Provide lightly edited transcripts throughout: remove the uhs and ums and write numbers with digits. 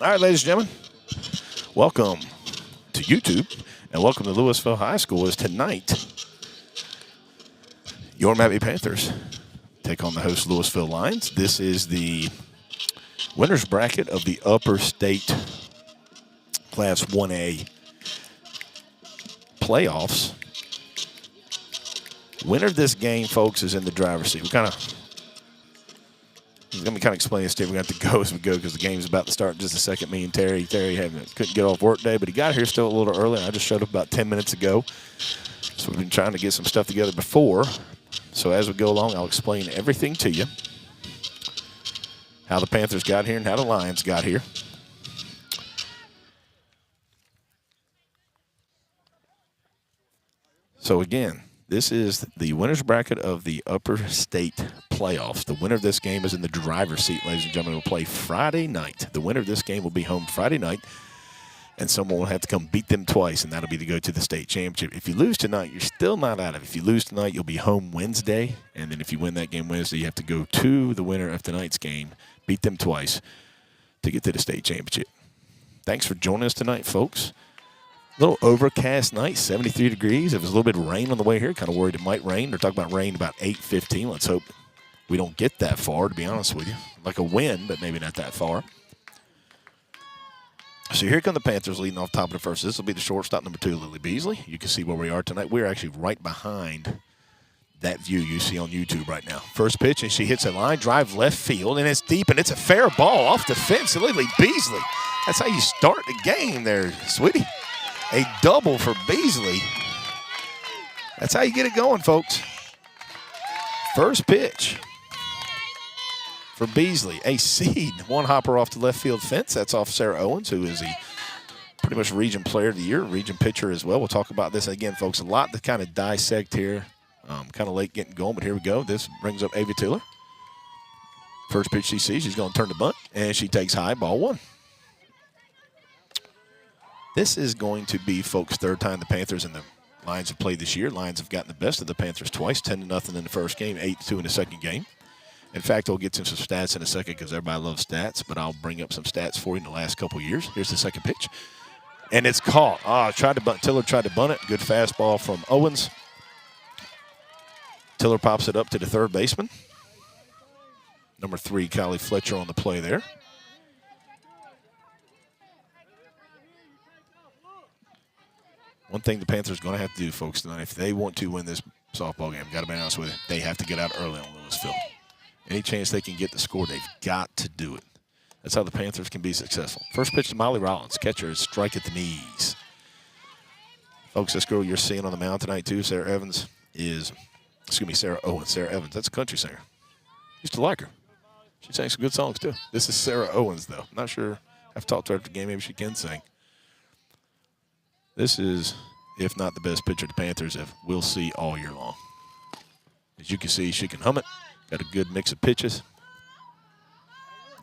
All right, ladies and gentlemen, welcome to YouTube and welcome to Lewisville High School. As tonight, your McBee Panthers take on the host Lewisville Lions. This is the winner's bracket of the Upper State Class 1A playoffs. Winner of this game, folks, is in the driver's seat. Let me kind of explain this to you. We're going to have to go as we go because the game's about to start in just a second. Me and Terry couldn't get off work day, but he got here still a little early. I just showed up about 10 minutes ago. So we've been trying to get some stuff together before. So as we go along, I'll explain everything to you. How the Panthers got here and how the Lions got here. So again, this is the winner's bracket of the Upper State playoffs. The winner of this game is in the driver's seat, ladies and gentlemen. We'll play Friday night. The winner of this game will be home Friday night, and someone will have to come beat them twice, and that'll be to go to the state championship. If you lose tonight, you're still not out of it. If you lose tonight, you'll be home Wednesday, and then if you win that game Wednesday, you have to go to the winner of tonight's game, beat them twice to get to the state championship. Thanks for joining us tonight, folks. A little overcast night, 73 degrees. It was a little bit of rain on the way here. Kind of worried it might rain. They're talking about rain about 8:15. Let's hope we don't get that far, to be honest with you. Like a wind, but maybe not that far. So here come the Panthers leading off top of the first. This will be the shortstop, number 2, Lily Beasley. You can see where we are tonight. We're actually right behind that view you see on YouTube right now. First pitch, and she hits a line drive left field, and it's deep, and it's a fair ball off the fence. Lily Beasley. That's how you start the game there, sweetie. A double for Beasley. That's how you get it going, folks. First pitch for Beasley. A seed. One hopper off the left field fence. That's off Sarah Owens, who is the pretty much region player of the year, region pitcher as well. We'll talk about this again, folks. A lot to kind of dissect here. Kind of late getting going, but here we go. This brings up Ava Tiller. First pitch she sees, she's going to turn the bunt, and she takes high, ball 1. This is going to be, folks, third time the Panthers and the Lions have played this year. Lions have gotten the best of the Panthers twice, 10-0 in the first game, 8-2 in the second game. In fact, we'll get to some stats in a second because everybody loves stats, but I'll bring up some stats for you in the last couple years. Here's the second pitch, and it's caught. Tiller tried to bunt it. Good fastball from Owens. Tiller pops it up to the third baseman. Number 3, Kylie Fletcher on the play there. One thing the Panthers are going to have to do, folks, tonight, if they want to win this softball game, got to be honest with you, they have to get out early on Lewisville. Any chance they can get the score, they've got to do it. That's how the Panthers can be successful. First pitch to Molly Rollins. Catcher is strike at the knees. Folks, this girl you're seeing on the mound tonight, too, Sarah Owens. Sarah Evans. That's a country singer. Used to like her. She sang some good songs, too. This is Sarah Owens, though. Not sure. I've talked to her after the game. Maybe she can sing. This is, if not the best pitcher the Panthers we'll see all year long. As you can see, she can hum it. Got a good mix of pitches.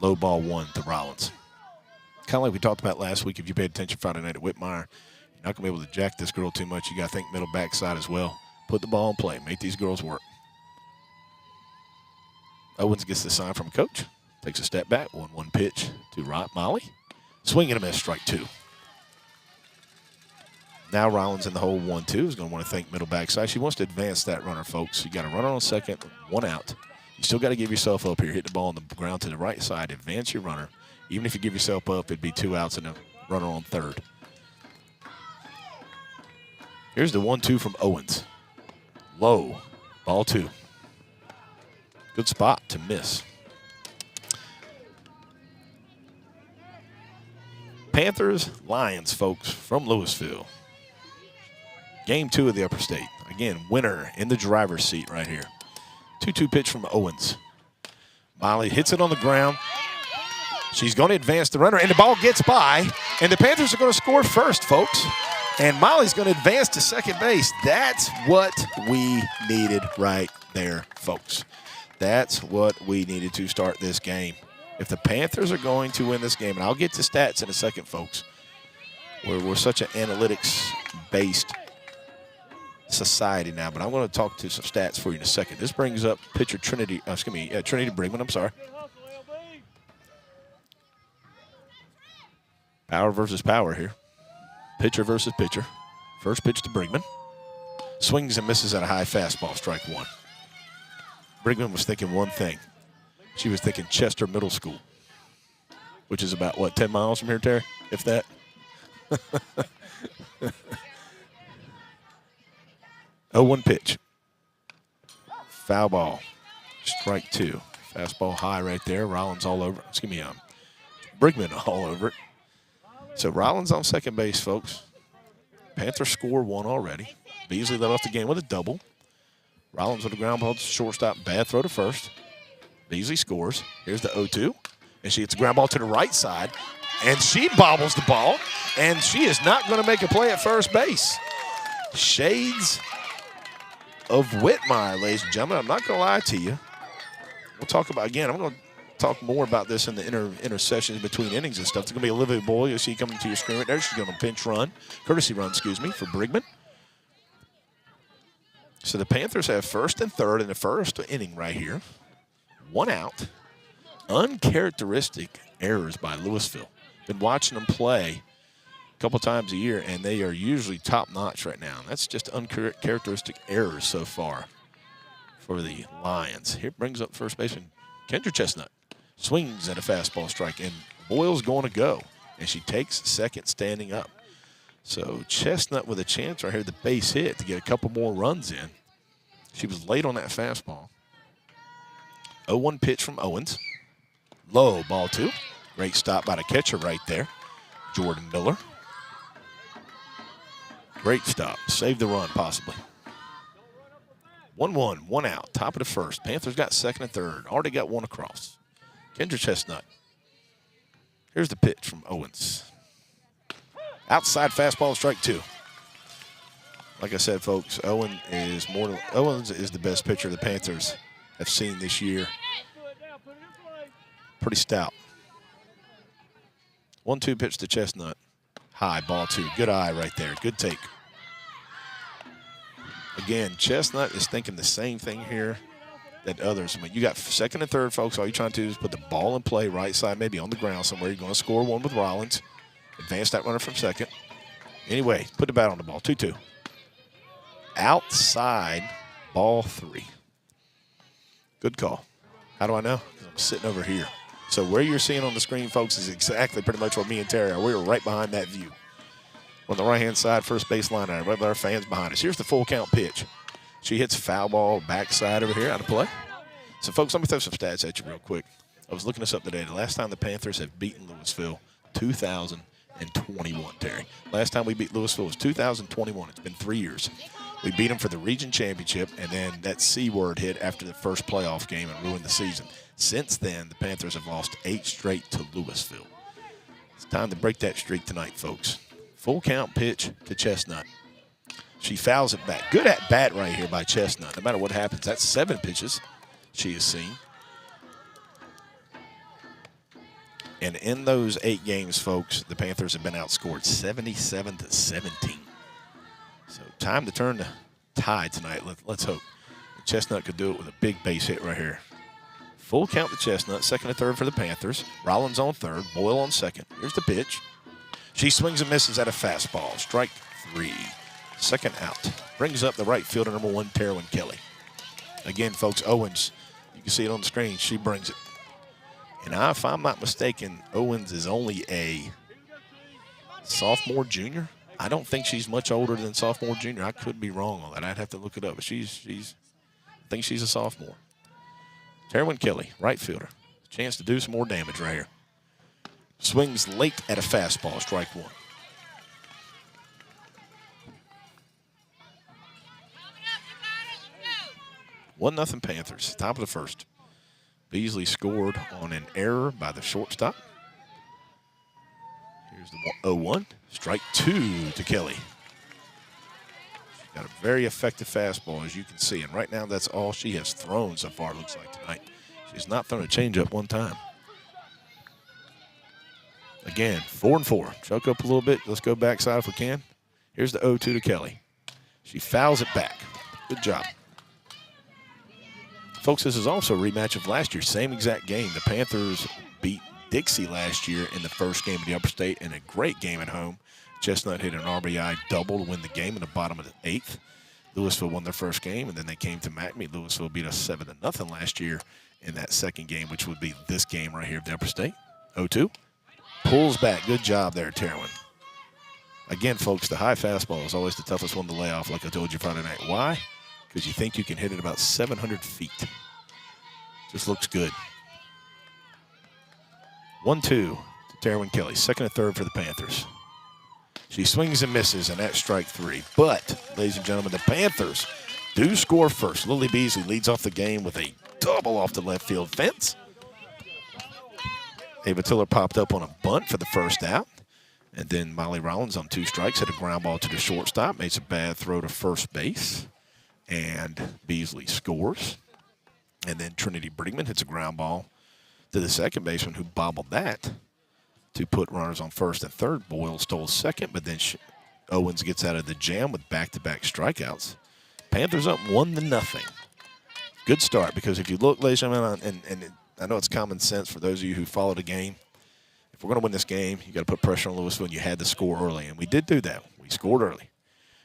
Low ball 1 to Rollins. Kind of like we talked about last week, if you paid attention Friday night at Whitmire, you're not going to be able to jack this girl too much. You got to think middle backside as well. Put the ball in play. Make these girls work. Owens gets the sign from coach. Takes a step back. 1-1 pitch to Molly. Swing and a miss, strike 2. Now Rollins in the hole 1-2 is going to want to think middle backside. She wants to advance that runner, folks. You got a runner on second, 1 out. You still got to give yourself up here. Hit the ball on the ground to the right side. Advance your runner. Even if you give yourself up, it'd be 2 outs and a runner on third. Here's the 1-2 from Owens. Low, ball 2. Good spot to miss. Panthers, Lions, folks, from Lewisville. Game 2 of the Upper State. Again, winner in the driver's seat right here. 2-2 pitch from Owens. Molly hits it on the ground. She's going to advance the runner, and the ball gets by, and the Panthers are going to score first, folks. And Molly's going to advance to second base. That's what we needed right there, folks. That's what we needed to start this game. If the Panthers are going to win this game, and I'll get to stats in a second, folks. We're such an analytics-based society now, but I'm going to talk to some stats for you in a second. This brings up pitcher Trinity Brigman, I'm sorry. Power versus power here. Pitcher versus pitcher. First pitch to Brigman. Swings and misses at a high fastball, strike 1. Brigman was thinking one thing. She was thinking Chester Middle School, which is about, what, 10 miles from here, Terry? If that. 0-1 pitch. Foul ball. Strike 2. Fastball high right there. Rollins all over. Brigman all over it. So Rollins on second base, folks. Panthers score 1 already. Beasley led off the game with a double. Rollins with a ground ball to shortstop. Bad throw to first. Beasley scores. Here's the 0-2. And she hits a ground ball to the right side. And she bobbles the ball. And she is not going to make a play at first base. Shades of Whitmire, ladies and gentlemen. I'm not going to lie to you. We'll talk about, again, I'm going to talk more about this in the intersessions between innings and stuff. There's going to be Olivia Boyle. You'll see coming to your screen right there. She's going to pinch run, courtesy run, for Brigman. So the Panthers have first and third in the first inning right here. 1 out. Uncharacteristic errors by Lewisville. Been watching them play a couple times a year, and they are usually top-notch right now. That's just uncharacteristic errors so far for the Lions. Here brings up first baseman Kendra Chestnut. Swings at a fastball strike, and Boyle's going to go. And she takes second standing up. So Chestnut with a chance right here, the base hit, to get a couple more runs in. She was late on that fastball. 0-1 pitch from Owens. Low, ball 2. Great stop by the catcher right there, Jordan Miller. Great stop. Saved the run, possibly. 1-1, 1 out, top of the first. Panthers got second and third. Already got 1 across. Kendra Chestnut. Here's the pitch from Owens. Outside fastball, strike 2. Like I said, folks, Owens is the best pitcher the Panthers have seen this year. Pretty stout. 1-2 pitch to Chestnut. High, ball 2. Good eye right there. Good take. Again, Chestnut is thinking the same thing here that others. I mean, you got second and third, folks. All you're trying to do is put the ball in play right side, maybe on the ground somewhere. You're going to score 1 with Rollins. Advance that runner from second. Anyway, put the bat on the ball. 2-2. Outside, ball 3. Good call. How do I know? Because I'm sitting over here. So where you're seeing on the screen, folks, is exactly pretty much what me and Terry are. We were right behind that view. On the right-hand side, first base line, right with our fans behind us. Here's the full count pitch. She hits foul ball backside over here out of play. So, folks, let me throw some stats at you real quick. I was looking this up today. The last time the Panthers have beaten Lewisville, 2021, Terry. Last time we beat Lewisville was 2021. It's been 3 years. We beat them for the region championship, and then that C word hit after the first playoff game and ruined the season. Since then, the Panthers have lost 8 straight to Lewisville. It's time to break that streak tonight, folks. Full count pitch to Chestnut. She fouls it back. Good at bat right here by Chestnut. No matter what happens, that's 7 pitches she has seen. And in those 8 games, folks, the Panthers have been outscored 77-17. So time to turn the tide tonight. Let's hope. Chestnut could do it with a big base hit right here. Full count to Chestnut, second and third for the Panthers. Rollins on third, Boyle on second. Here's the pitch. She swings and misses at a fastball. Strike 3. Second out. Brings up the right fielder, number 1, Terwin Kelly. Again, folks, Owens, you can see it on the screen. She brings it. And if I'm not mistaken, Owens is only a sophomore, junior. I don't think she's much older than sophomore, junior. I could be wrong on that. I'd have to look it up. But I think she's a sophomore. Terwin Kelly, right fielder. Chance to do some more damage right here. Swings late at a fastball, strike one. 1-0 Panthers, top of the first. Beasley scored on an error by the shortstop. Here's the 0-1, strike two to Kelly. She's got a very effective fastball, as you can see, and right now that's all she has thrown so far, it looks like, tonight. She's not thrown a changeup one time. Again, 4-4. Choke up a little bit. Let's go backside if we can. Here's the 0-2 to Kelly. She fouls it back. Good job. Folks, this is also a rematch of last year. Same exact game. The Panthers beat Dixie last year in the first game of the Upper State in a great game at home. Chestnut hit an RBI double to win the game in the bottom of the 8th. Lewisville won their first game, and then they came to McBee. Lewisville beat us 7-0 last year in that second game, which would be this game right here at the Upper State. 0-2. Pulls back. Good job there, Terwin. Again, folks, the high fastball is always the toughest one to lay off, like I told you Friday night. Why? Because you think you can hit it about 700 feet. Just looks good. 1-2 to Terwin Kelly, second and third for the Panthers. She swings and misses, and that's strike three. But, ladies and gentlemen, the Panthers do score first. Lily Beasley leads off the game with a double off the left field fence. Ava Tiller popped up on a bunt for the first out. And then Molly Rollins on 2 strikes hit a ground ball to the shortstop, makes a bad throw to first base. And Beasley scores. And then Trinity Brigman hits a ground ball to the second baseman who bobbled that to put runners on first and third. Boyle stole second, but then Owens gets out of the jam with back-to-back strikeouts. Panthers up 1-0. Good start, because if you look, ladies and gentlemen, and I know it's common sense for those of you who follow the game, if we're going to win this game, you got to put pressure on Lewisville, and you had to score early, and we did do that. We scored early.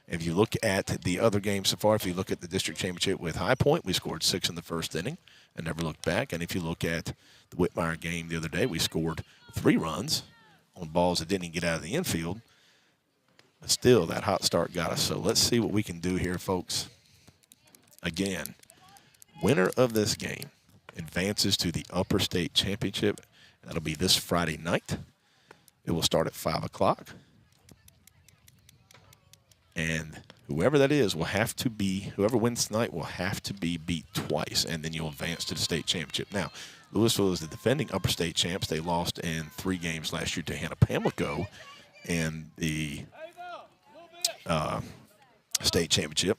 If you look at the other games so far, if you look at the district championship with High Point, we scored 6 in the first inning and never looked back. And if you look at the Whitmire game the other day, we scored 3 runs on balls that didn't even get out of the infield. But still, that hot start got us. So let's see what we can do here, folks. Again, winner of this game advances to the Upper State Championship. That'll be this Friday night. It will start at 5 o'clock. And whoever that is will have to be, whoever wins tonight will have to be beat twice, and then you'll advance to the state championship. Now, Lewisville is the defending Upper State champs. They lost in 3 games last year to Hannah Pamlico in the state championship.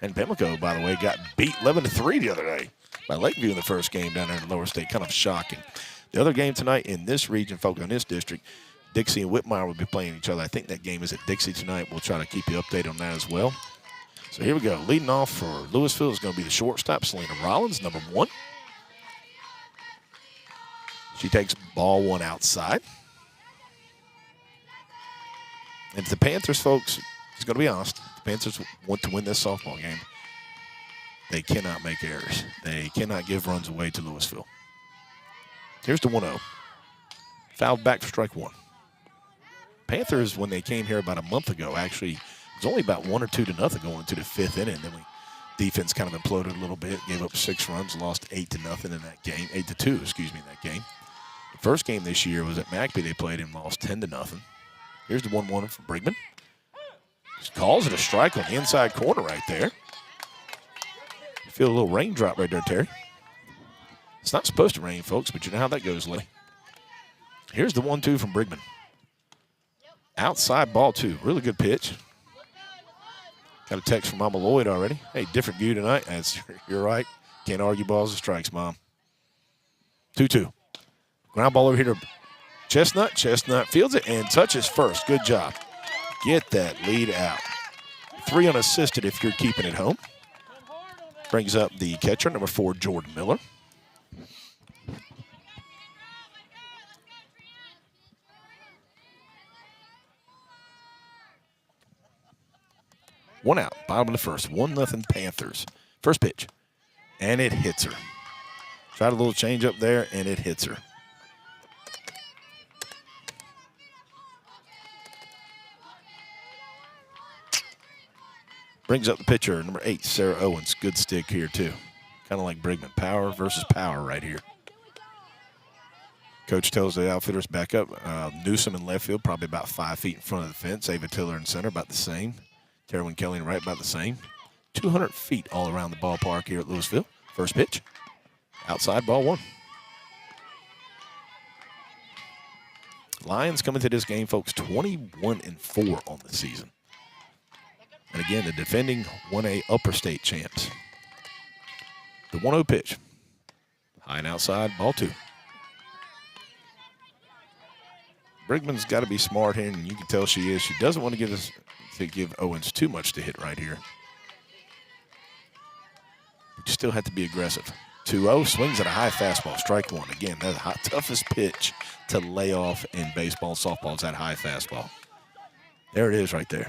And Pamlico, by the way, got beat 11-3 the other day by Lakeview in the first game down there in the lower state. Kind of shocking. The other game tonight in this region, folks, in this district, Dixie and Whitmire will be playing each other. I think that game is at Dixie tonight. We'll try to keep you updated on that as well. So here we go. Leading off for Lewisville is going to be the shortstop, Selena Rollins, number 1. She takes ball 1 outside. And the Panthers, folks, it's going to be honest, the Panthers want to win this softball game. They cannot make errors. They cannot give runs away to Lewisville. Here's the 1-0. Fouled back for strike 1. Panthers, when they came here about a month ago, actually, it was only about 1 or 2-0 going into the 5th inning. Then defense kind of imploded a little bit, gave up 6 runs, lost 8-0 in that game, 8-2, excuse me, in that game. The first game this year was at McBee. They played and lost 10-0. Here's the 1-1 from Brigman. Just calls it a strike on the inside corner right there. You feel a little raindrop right there, Terry. It's not supposed to rain, folks, but you know how that goes, Lenny. Here's the 1-2 from Brigman. Outside ball 2. Really good pitch. Got a text from Mama Lloyd already. Hey, different view tonight. You're right. Can't argue balls and strikes, Mom. 2-2. Ground ball over here to Chestnut. Chestnut fields it and touches first. Good job. Get that lead out. 3 unassisted if you're keeping it home. Brings up the catcher, number 4, Jordan Miller. One out, bottom of the first. 1-0 Panthers. First pitch, and it hits her. Tried a little change up there, and it hits her. Brings up the pitcher, number 8, Sarah Owens. Good stick here, too. Kind of like Brigman. Power versus power right here. Coach tells the outfitters back up. Newsom in left field, probably about 5 feet in front of the fence. Ava Tiller in center, about the same. Terwin Kelly in right, about the same. 200 feet all around the ballpark here at Lewisville. First pitch. Outside, ball 1. Lions coming to this game, folks, 21-4 on the season. And again, the defending 1A Upper State champs. The 1-0 pitch. High and outside, ball 2. Brigman's got to be smart here, and you can tell she is. She doesn't want to give Owens too much to hit right here. But you still have to be aggressive. 2-0, swings at a high fastball, strike 1. Again, that's the toughest pitch to lay off in baseball and softball is that high fastball. There it is right there.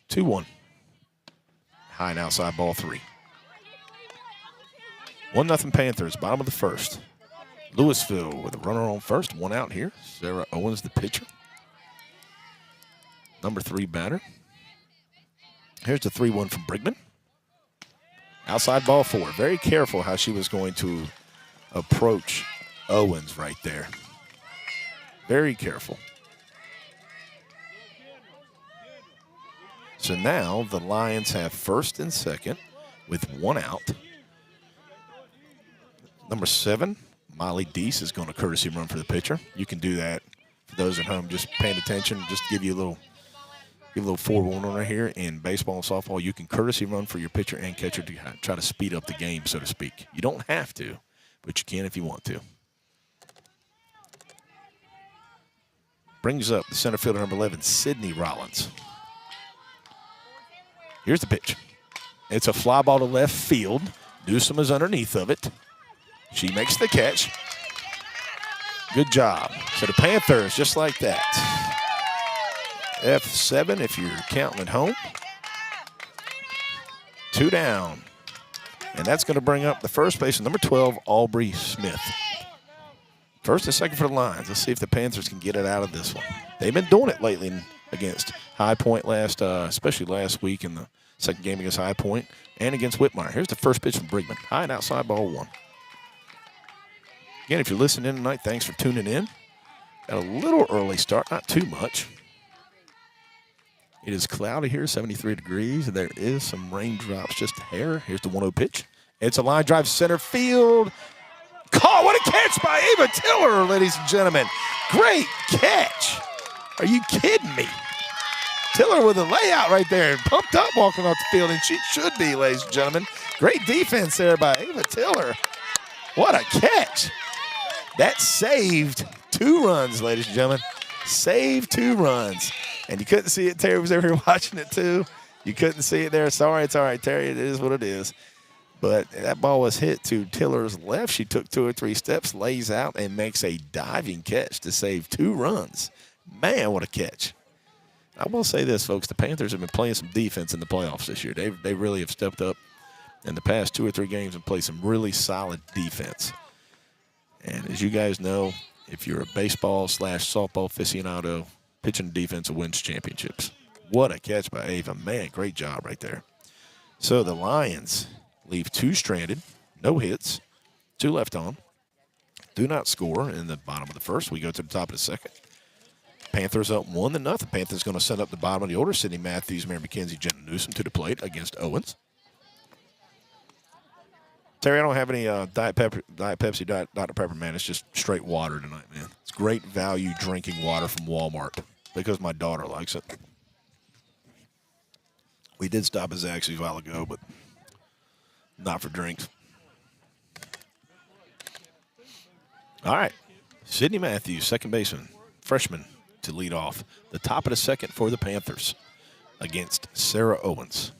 2-1. High and outside, ball 3. 1-0 Panthers, bottom of the first. Lewisville with a runner on first, 1 out here. Sarah Owens, the pitcher. Number 3 batter. Here's the 3-1 from Brigman. Outside, ball 4. Very careful how she was going to approach Owens right there. Very careful. So now the Lions have first and second with 1 out. Number 7, Molly Deese is going to courtesy run for the pitcher. You can do that for those at home just paying attention. Just to give you a little forewarning right here. In baseball and softball, you can courtesy run for your pitcher and catcher to try to speed up the game, so to speak. You don't have to, but you can if you want to. Brings up the center fielder, number 11, Sydney Rollins. Here's the pitch. It's a fly ball to left field. Newsom is underneath of it. She makes the catch. Good job. So the Panthers, just like that. F7 if you're counting at home. 2 down. And that's going to bring up the first baseman, number 12, Aubrey Smith. First and second for the Lions. Let's see if the Panthers can get it out of this one. They've been doing it lately against High Point especially last week in the second game against High Point and against Whitmire. Here's the first pitch from Brigman. High and outside, ball 1. Again, if you're listening tonight, thanks for tuning in. Got a little early start, not too much. It is cloudy here, 73 degrees, and there is some raindrops just a hair. Here's the 1-0 pitch. It's a line drive center field. Caught. What a catch by Ava Tiller, ladies and gentlemen. Great catch. Are you kidding me? Tiller with a layout right there and pumped up walking off the field, and she should be, ladies and gentlemen. Great defense there by Ava Tiller. What a catch. That saved 2 runs, ladies and gentlemen. Saved 2 runs. And you couldn't see it. Terry was over here watching it, too. You couldn't see it there. Sorry, it's all right, Terry. It is what it is. But that ball was hit to Tiller's left. She took 2 or 3 steps, lays out, and makes a diving catch to save 2 runs. Man, what a catch. I will say this, folks. The Panthers have been playing some defense in the playoffs this year. They really have stepped up in the past 2 or 3 games and played some really solid defense. And as you guys know, if you're a baseball/softball aficionado, pitching and defense wins championships. What a catch by Ava. Man, great job right there. So the Lions leave 2 stranded, no hits, 2 left on. Do not score in the bottom of the first. We go to the top of the second. Panthers up 1-0. Panthers going to set up the bottom of the order. Sydney Matthews, Mary McKenzie, Jenna Newsom to the plate against Owens. Terry, I don't have any Diet Pepsi, Dr. Pepper, man. It's just straight water tonight, man. It's great value drinking water from Walmart because my daughter likes it. We did stop at Zaxby's a while ago, but not for drinks. All right. Sydney Matthews, second baseman, freshman to lead off. The top of the second for the Panthers against Sarah Owens.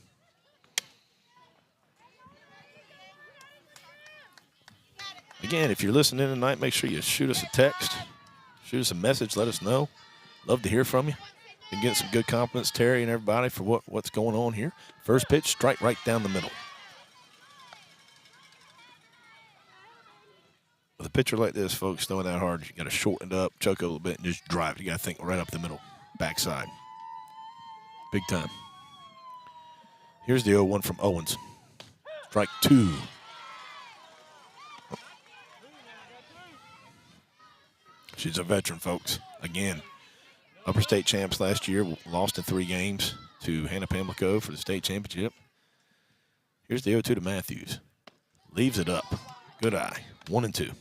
Again, if you're listening tonight, make sure you shoot us a text, shoot us a message, let us know. Love to hear from you. And get some good compliments, Terry and everybody, for what's going on here. First pitch, strike right down the middle. With a pitcher like this, folks, throwing that hard, you got to shorten it up, choke it a little bit, and just drive it. You got to think right up the middle, backside. Big time. Here's the 0-1 from Owens. Strike 2. She's a veteran, folks. Again, upper state champs last year, lost in 3 games to Hannah Pamlico for the state championship. Here's the 0-2 to Matthews. Leaves it up. Good eye. 1-2.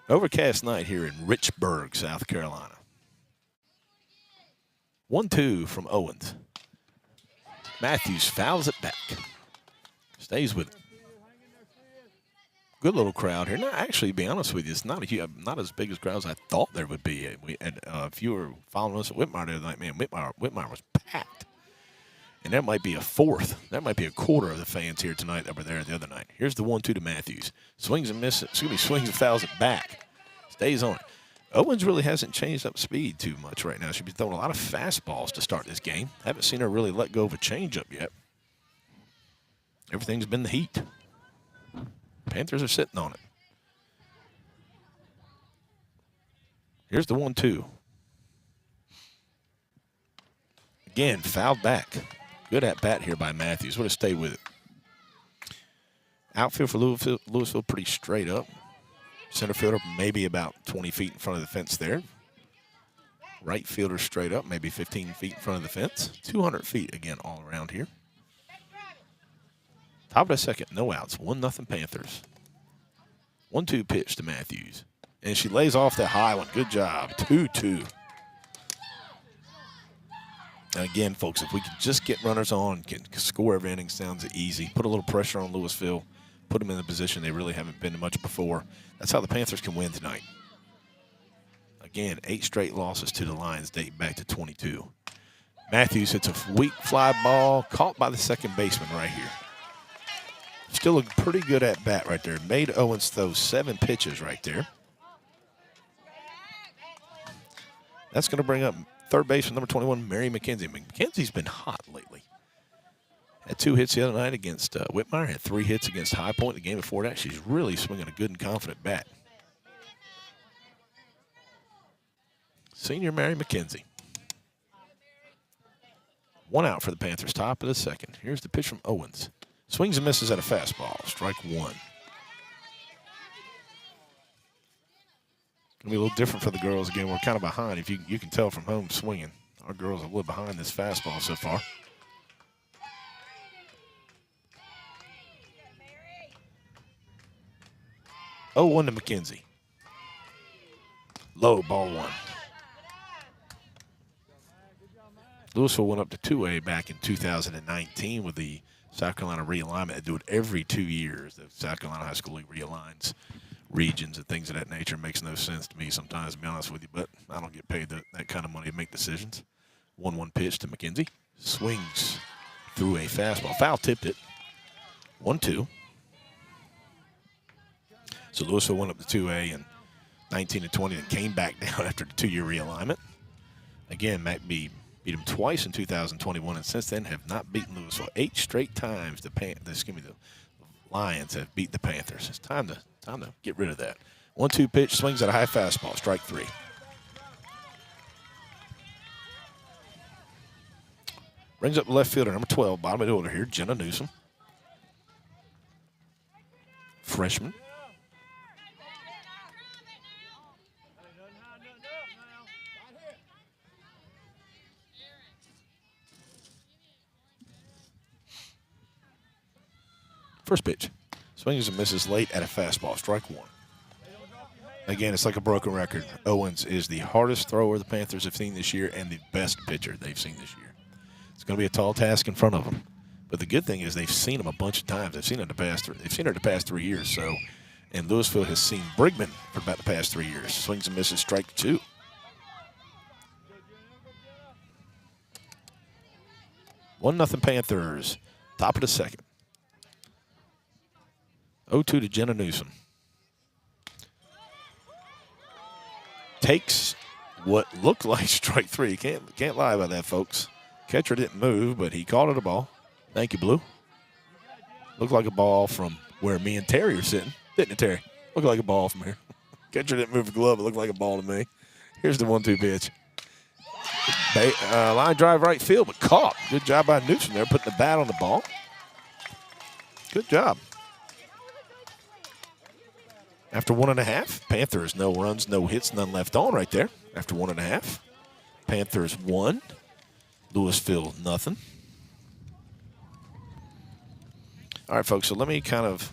Overcast night here in Richburg, South Carolina. 1-2 from Owens. Matthews fouls it back. Stays with it. Good little crowd here. Now, actually, to be honest with you, it's not as big as crowd as I thought there would be. If you were following us at Whitmire the other night, man, Whitmire was packed. And that might be a fourth. That might be a quarter of the fans here tonight that were there the other night. Here's the 1-2 to Matthews. Swings and misses. Swings and fouls it back. Stays on it. Owens really hasn't changed up speed too much right now. She's been throwing a lot of fastballs to start this game. Haven't seen her really let go of a changeup yet. Everything's been the heat. Panthers are sitting on it. Here's the 1-2. Again, fouled back. Good at bat here by Matthews. Would have stayed with it. Outfield for Lewisville pretty straight up. Center fielder maybe about 20 feet in front of the fence there. Right fielder straight up, maybe 15 feet in front of the fence. 200 feet again all around here. Top of the second, no outs. 1-0 Panthers. 1-2 pitch to Matthews. And she lays off that high one. Good job. 2-2. And again, folks, if we can just get runners on, can score every inning, sounds easy. Put a little pressure on Lewisville. Put them in a position they really haven't been in much before. That's how the Panthers can win tonight. Again, 8 straight losses to the Lions dating back to 22. Matthews hits a weak fly ball, caught by the second baseman right here. Still a pretty good at bat right there. Made Owens throw 7 pitches right there. That's going to bring up third baseman number 21, Mary McKenzie. McKenzie's been hot lately. Had 2 hits the other night against Whitmire. Had 3 hits against High Point the game before that. She's really swinging a good and confident bat. Senior Mary McKenzie. 1 out for the Panthers, top of the second. Here's the pitch from Owens. Swings and misses at a fastball. Strike 1. Going to be a little different for the girls. Again, we're kind of behind. If you can tell from home swinging. Our girls are a little behind this fastball so far. Oh, 1 to McKenzie. Low, ball 1. Lewisville went up to 2A back in 2019 with the South Carolina realignment. They do it every 2 years. The South Carolina High School League realigns regions and things of that nature. It makes no sense to me sometimes, to be honest with you, but I don't get paid that kind of money to make decisions. 1-1 pitch to McKenzie. Swings through a fastball. Foul tipped it. 1-2. So Lewisville went up to 2A in 19-20 and came back down after the 2-year realignment. Again, McBee beat them twice in 2021, and since then have not beaten Lewisville. 8 straight times the Lions have beat the Panthers. It's time to get rid of that. 1-2 pitch, swings at a high fastball, strike 3. Brings up the left fielder, number 12, bottom of the order here, Jenna Newsom. Freshman. First pitch. Swings and misses late at a fastball. Strike 1. Again, it's like a broken record. Owens is the hardest thrower the Panthers have seen this year and the best pitcher they've seen this year. It's going to be a tall task in front of them. But the good thing is they've seen him a bunch of times. They've seen her the past 3 years. So, and Lewisville has seen Brigman for about the past 3 years. Swings and misses, strike 2. One nothing Panthers. Top of the second. 0-2 to Jenna Newsom. Takes what looked like strike 3. Can't lie about that, folks. Catcher didn't move, but he called it a ball. Thank you, Blue. Looked like a ball from where me and Terry are sitting. Didn't it, Terry? Looked like a ball from here. Catcher didn't move the glove. It looked like a ball to me. Here's the 1-2 pitch. Line drive right field, but caught. Good job by Newsom there, putting the bat on the ball. Good job. After 1.5, Panthers, no runs, no hits, none left on right there. After 1.5, Panthers 1, Lewisville nothing. All right, folks, so let me kind of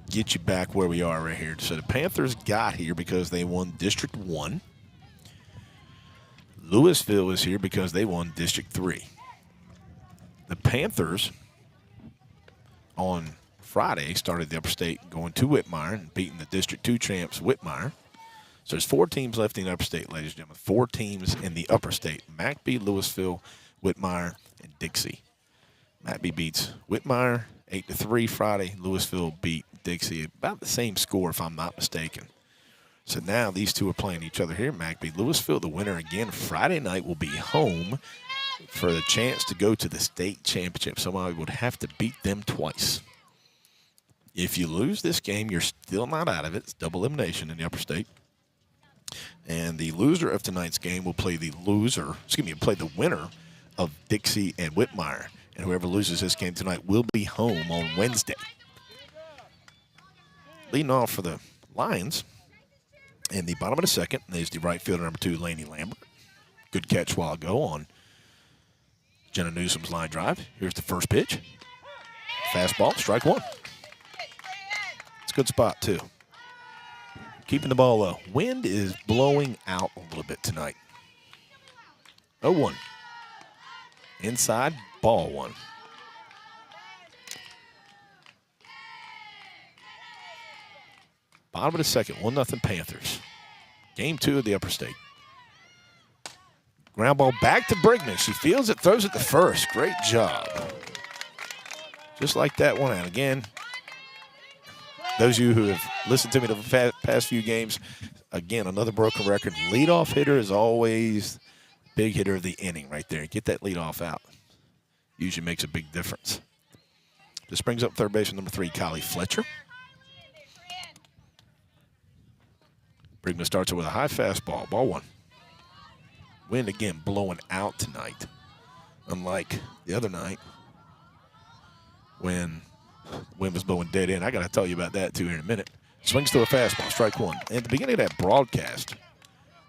get you back where we are right here. So the Panthers got here because they won District 1. Lewisville is here because they won District 3. The Panthers on Friday started the upper state going to Whitmire and beating the District 2 champs Whitmire. So there's 4 teams left in the upper state, ladies and gentlemen. 4 teams in the upper state. McBee, Lewisville, Whitmire, and Dixie. McBee beats Whitmire 8-3 Friday. Lewisville beat Dixie about the same score if I'm not mistaken. So now these two are playing each other here. McBee, Lewisville, the winner again Friday night will be home for the chance to go to the state championship. Somebody would have to beat them twice. If you lose this game, you're still not out of it. It's double elimination in the upper state. And the loser of tonight's game will play the winner of Dixie and Whitmire. And whoever loses this game tonight will be home on Wednesday. Leading off for the Lions in the bottom of the second is the right fielder number 2, Laney Lambert. Good catch a while ago on Jenna Newsom's line drive. Here's the first pitch. Fastball, strike 1. It's a good spot, too. Keeping the ball low. Wind is blowing out a little bit tonight. 0-1. Inside, ball 1. Bottom of the second, 1-0 Panthers. Game 2 of the upper state. Ground ball back to Brigman. She fields it, throws it to first. Great job. Just like that one out. Again, those of you who have listened to me the past few games, again, another broken record. Leadoff hitter is always big hitter of the inning right there. Get that leadoff out. Usually makes a big difference. This brings up third baseman number 3, Kylie Fletcher. Brigman starts it with a high fastball, ball 1. Wind again blowing out tonight, unlike the other night when wind was blowing dead in. I got to tell you about that too here in a minute. Swings to a fastball, strike 1. And at the beginning of that broadcast,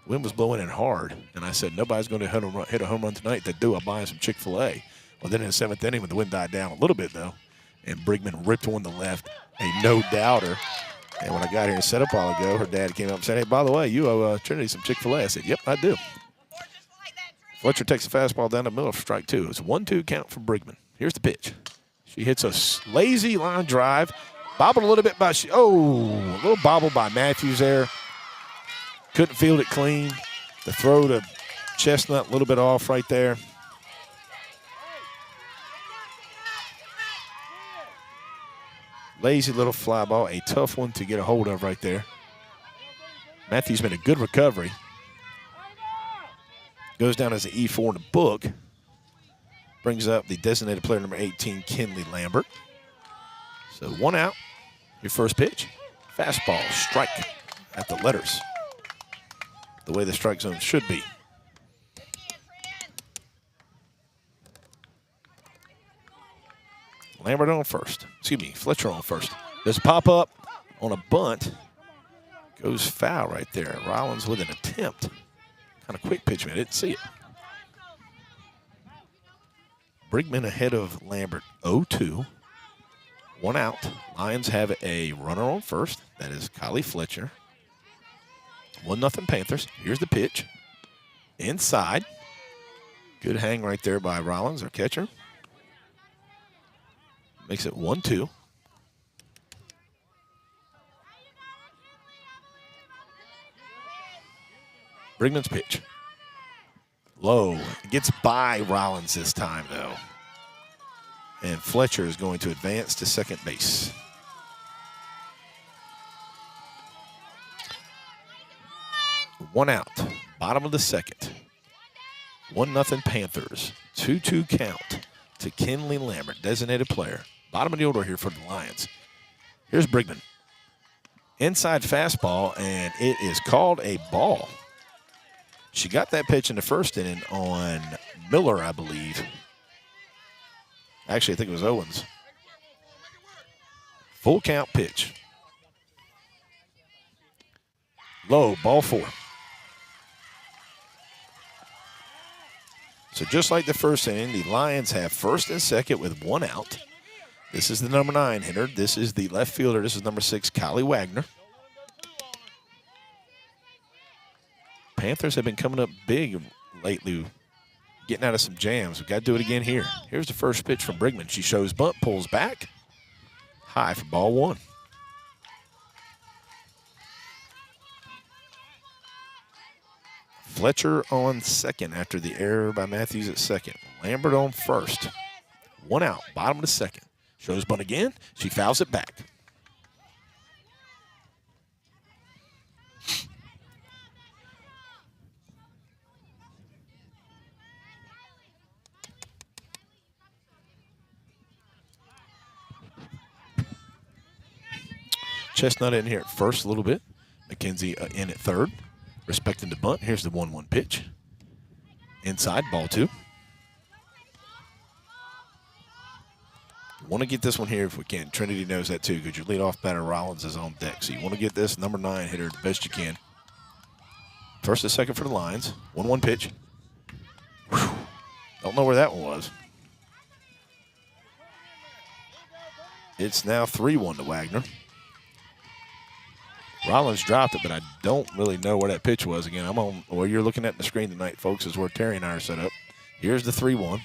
wind was blowing in hard, and I said nobody's going to hit a home run tonight. If they do, I'll buy some Chick-fil-A. Well, then in the 7th inning, when the wind died down a little bit though, and Brigman ripped one to left, a no-doubter. And when I got here and set up a while ago, her dad came up and said, "Hey, by the way, you owe Trinity some Chick-fil-A." I said, "Yep, I do." Fletcher takes a fastball down the middle for strike 2. It's a 1-2 count for Brigman. Here's the pitch. She hits a lazy line drive. Bobbled a little bit by a little bobble by Matthews there. Couldn't field it clean. The throw to Chestnut a little bit off right there. Lazy little fly ball, a tough one to get a hold of right there. Matthews made a good recovery. Goes down as an E4 in the book. Brings up the designated player number 18, Kinley Lambert. So 1 out. Your first pitch. Fastball, strike at the letters. The way the strike zone should be. Lambert on first. Fletcher on first. There's a pop-up on a bunt. Goes foul right there. Rollins with an attempt. Kind of quick pitch, man. Didn't see it. Brigman ahead of Lambert 0-2. 1 out. Lions have a runner on first. That is Kylie Fletcher. 1-0 Panthers. Here's the pitch. Inside. Good hang right there by Rollins, our catcher. Makes it 1-2. Brigman's pitch. Low. Gets by Rollins this time, though. And Fletcher is going to advance to second base. One out. Bottom of the second. 1-0 Panthers. 2-2 count. to Kinley Lambert, designated player. Bottom of the order here for the Lions. Here's Brigman. Inside fastball, and it is called a ball. She got that pitch in the first inning on Miller, I believe. Actually, I think it was Owens. Full count pitch. Low, ball 4. So just like the first inning, the Lions have first and second with 1 out. This is the number 9 hitter. This is the left fielder. This is number 6, Kylie Wagner. Panthers have been coming up big lately, getting out of some jams. We've got to do it again here. Here's the first pitch from Brigman. She shows bunt, pulls back. High for ball 1. Fletcher on second after the error by Matthews at second. Lambert on first. 1 out, bottom of the second. Shows bunt again. She fouls it back. Chestnut in here at first a little bit. McKenzie in at third. Respecting the bunt. Here's the 1-1 pitch. Inside, ball 2. Want to get this one here if we can. Trinity knows that too, because your leadoff batter Rollins is on deck. So you want to get this number 9 hitter the best you can. First and second for the Lions. 1-1 pitch. Whew. Don't know where that one was. It's now 3-1 to Wagner. Rollins dropped it, but I don't really know where that pitch was. Again, I'm on what you're looking at the screen tonight, folks, is where Terry and I are set up. Here's the 3-1.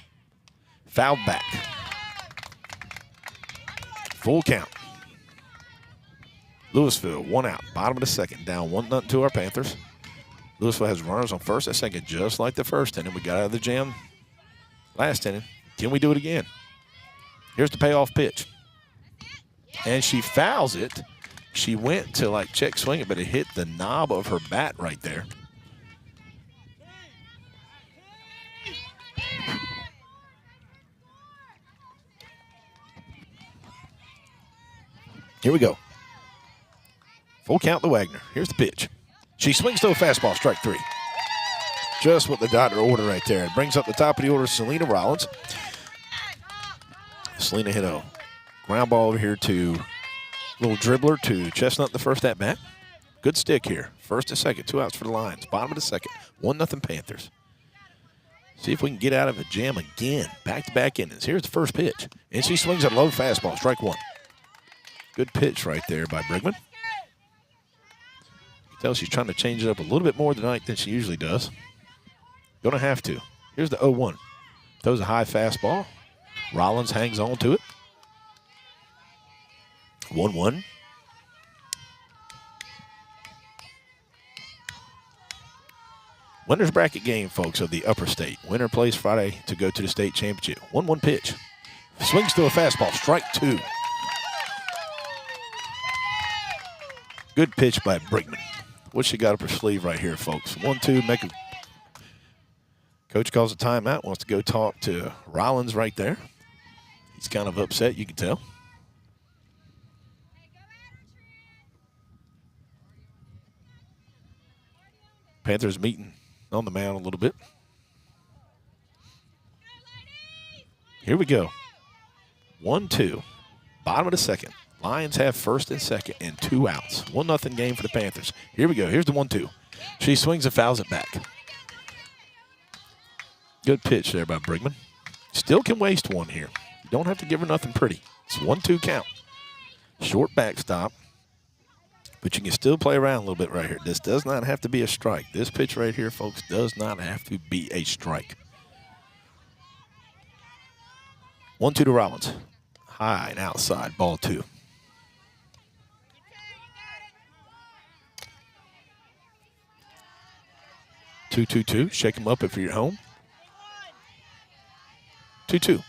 Fouled back. Full count. Lewisville, 1 out. Bottom of the second. Down 1-0 to our Panthers. Lewisville has runners on first and second, just like the first inning. We got out of the jam last inning. Can we do it again? Here's the payoff pitch. And she fouls it. She went to like check swing it, but it hit the knob of her bat right there. Here we go. Full count to Wagner. Here's the pitch. She swings to a fastball, strike 3. Just what the doctor ordered right there. It brings up the top of the order Selena Rollins. Selena hit a ground ball over here to little dribbler to Chestnut the first at bat. Good stick here. First and second, 2 outs for the Lions. Bottom of the second, 1-0 Panthers. See if we can get out of a jam again. Back-to-back innings. Here's the first pitch. And she swings at a low fastball, strike 1. Good pitch right there by Brigman. You can tell she's trying to change it up a little bit more tonight than she usually does. Gonna have to. Here's the 0-1. Throws a high fastball. Rollins hangs on to it. 1-1. Winner's bracket game, folks, of the upper state. Winner plays Friday to go to the state championship. 1-1 pitch. Swings to a fastball. Strike 2. Good pitch by Brigman. What she got up her sleeve right here, folks. 1-2. Make a. Coach calls a timeout. Wants to go talk to Rollins right there. He's kind of upset, you can tell. Panthers meeting on the mound a little bit. Here we go. 1-2. Bottom of the second. Lions have first and second and 2 outs. 1-0 game for the Panthers. Here we go. Here's the 1-2. She swings and fouls it back. Good pitch there by Brigman. Still can waste one here. You don't have to give her nothing pretty. It's 1-2 count. Short backstop. But you can still play around a little bit right here. This does not have to be a strike. This pitch right here, folks, does not have to be a strike. 1-2 to Rollins. High and outside, ball 2. Two. Shake him up if you're at home. 2-2.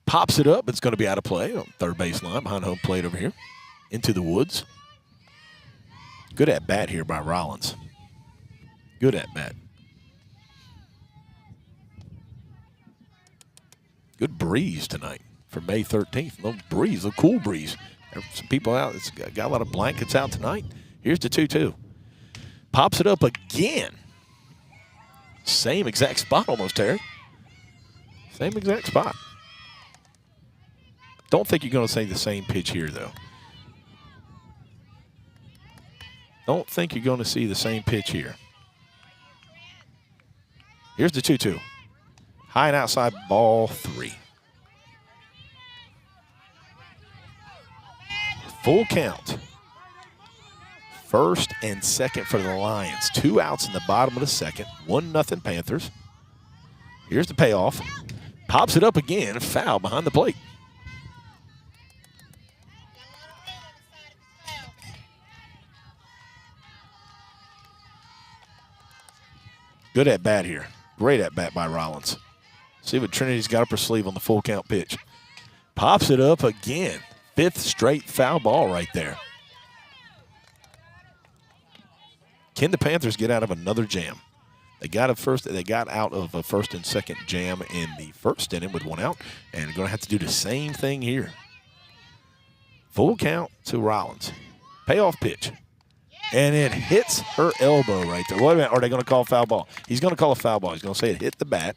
Pops it up. It's going to be out of play on third base line behind home plate over here. Into the woods. Good at bat here by Rollins. Good at bat. Good breeze tonight for May 13th. A little breeze, a little cool breeze. Some people out. It's got a lot of blankets out tonight. Here's the 2-2. Pops it up again. Same exact spot almost, Terry. Same exact spot. Don't think you're going to see the same pitch here, though. Don't think you're going to see the same pitch here. Here's the 2-2. High and outside, ball 3. Full count. First and second for the Lions. 2 outs in the bottom of the second. 1-0 Panthers. Here's the payoff. Pops it up again. Foul behind the plate. Good at bat here. Great at bat by Rollins. See what Trinity's got up her sleeve on the full count pitch. Pops it up again. 5th straight foul ball right there. Can the Panthers get out of another jam? They got out of a first and second jam in the first inning with 1 out, and they're going to have to do the same thing here. Full count to Rollins. Payoff pitch. And it hits her elbow right there. Wait a minute. Are they going to call foul ball? He's going to call a foul ball. He's going to say it hit the bat.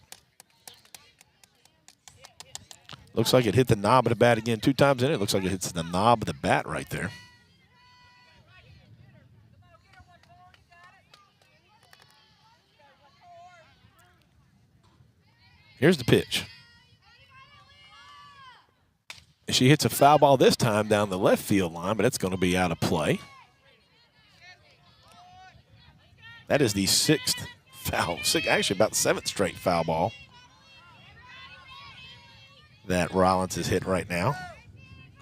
Looks like it hit the knob of the bat again 2 times in it. Looks like it hits the knob of the bat right there. Here's the pitch. She hits a foul ball this time down the left field line, but it's going to be out of play. That is the 6th foul. Actually, about the 7th straight foul ball that Rollins is hitting right now.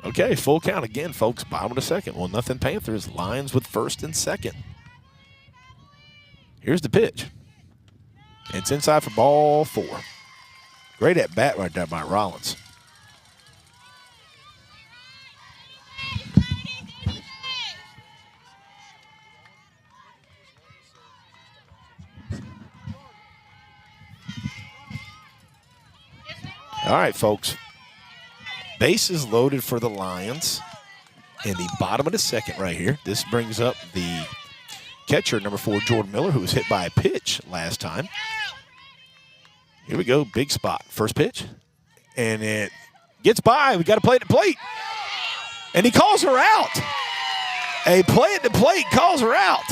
Okay, full count again, folks. Bottom of the second. 1-0 Panthers. Lions with first and second. Here's the pitch. It's inside for ball 4. Great at bat right there by Rollins. All right, folks. Bases loaded for the Lions in the bottom of the second right here. This brings up the catcher, number 4, Jordan Miller, who was hit by a pitch last time. Here we go, big spot. First pitch, and it gets by. We got to play at the plate. And he calls her out. A play at the plate calls her out.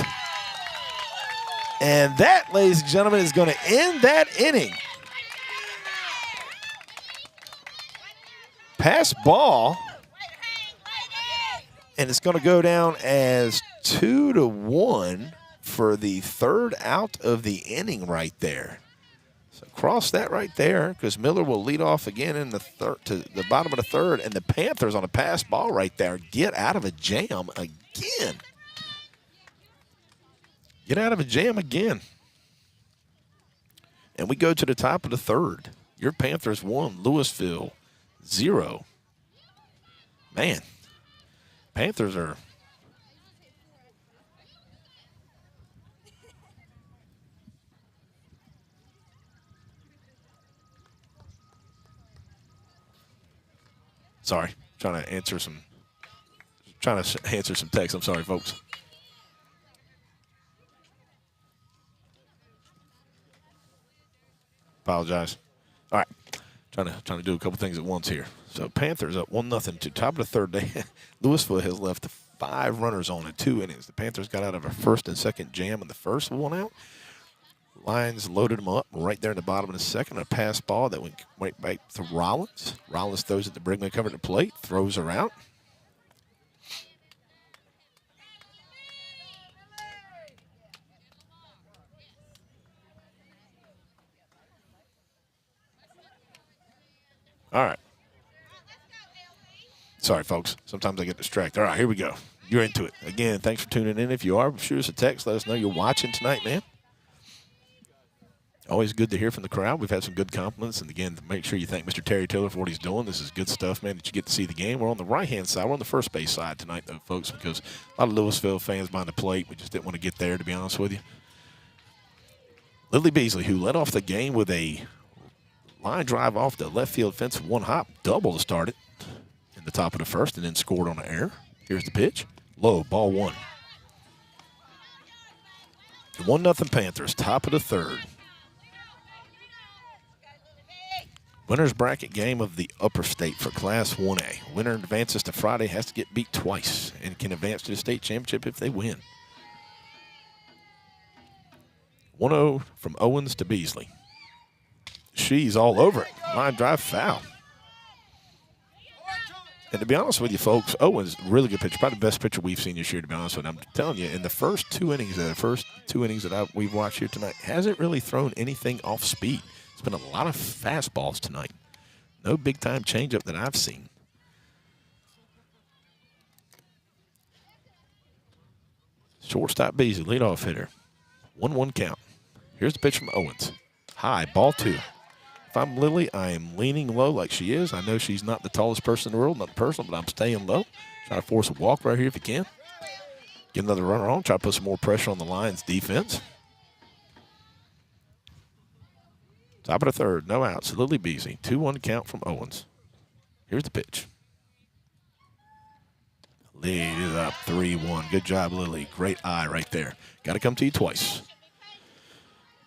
And that, ladies and gentlemen, is going to end that inning. Pass ball, and it's going to go down as 2-1 for the 3rd out of the inning right there. So cross that right there, because Miller will lead off again in the third to the bottom of the 3rd, and the Panthers on a pass ball right there get out of a jam again. Get out of a jam again. And we go to the top of the 3rd. Your Panthers 1, Lewisville 0. Man, Panthers are sorry, trying to answer some text. I'm sorry, folks. Apologize. All right. Trying to do a couple things at once here. So Panthers up 1-0 to top of the 3rd. Lewisville has left 5 runners on in 2 innings. The Panthers got out of a first and second jam in the first, 1 out. Lions loaded them up right there in the bottom of the second. A pass ball that went back to Rollins. Rollins throws it to Brigman, covered the plate, throws her out. All right. Sorry, folks. Sometimes I get distracted. All right, here we go. You're into it. Again, thanks for tuning in. If you are, shoot us a text. Let us know you're watching tonight, man. Always good to hear from the crowd. We've had some good compliments. And, again, make sure you thank Mr. Terry Taylor for what he's doing. This is good stuff, man, that you get to see the game. We're on the right-hand side. We're on the first base side tonight, though, folks, because a lot of Lewisville fans behind the plate. We just didn't want to get there, to be honest with you. Lily Beasley, who led off the game with a Line drive off the left field fence, one hop, double to start it in the top of the first, and then scored on an error. Here's the pitch. Low, ball one. 1-0 Panthers, top of the third. Winner's bracket game of the upper state for Class 1A. Winner advances to Friday, has to get beat twice, and can advance to the state championship if they win. 1-0 from Owens to Beasley. She's all over it. Line drive foul. And to be honest with you, folks, Owens, really good pitcher. Probably the best pitcher we've seen this year, to be honest with you. I'm telling you, in the first two innings that we've watched here tonight, hasn't really thrown anything off speed. It's been a lot of fastballs tonight. No big-time changeup that I've seen. Shortstop Beasley, leadoff hitter. 1-1 count. Here's the pitch from Owens. High, ball two. If I'm Lily, I am leaning low like she is. I know she's not the tallest person in the world, not personal, but I'm staying low. Try to force a walk right here if you can. Get another runner on. Try to put some more pressure on the Lions' defense. Top of the third, no outs. Lily Beasley, 2-1 count from Owens. Here's the pitch. Lead is up 3-1. Good job, Lily. Great eye right there. Got to come to you twice.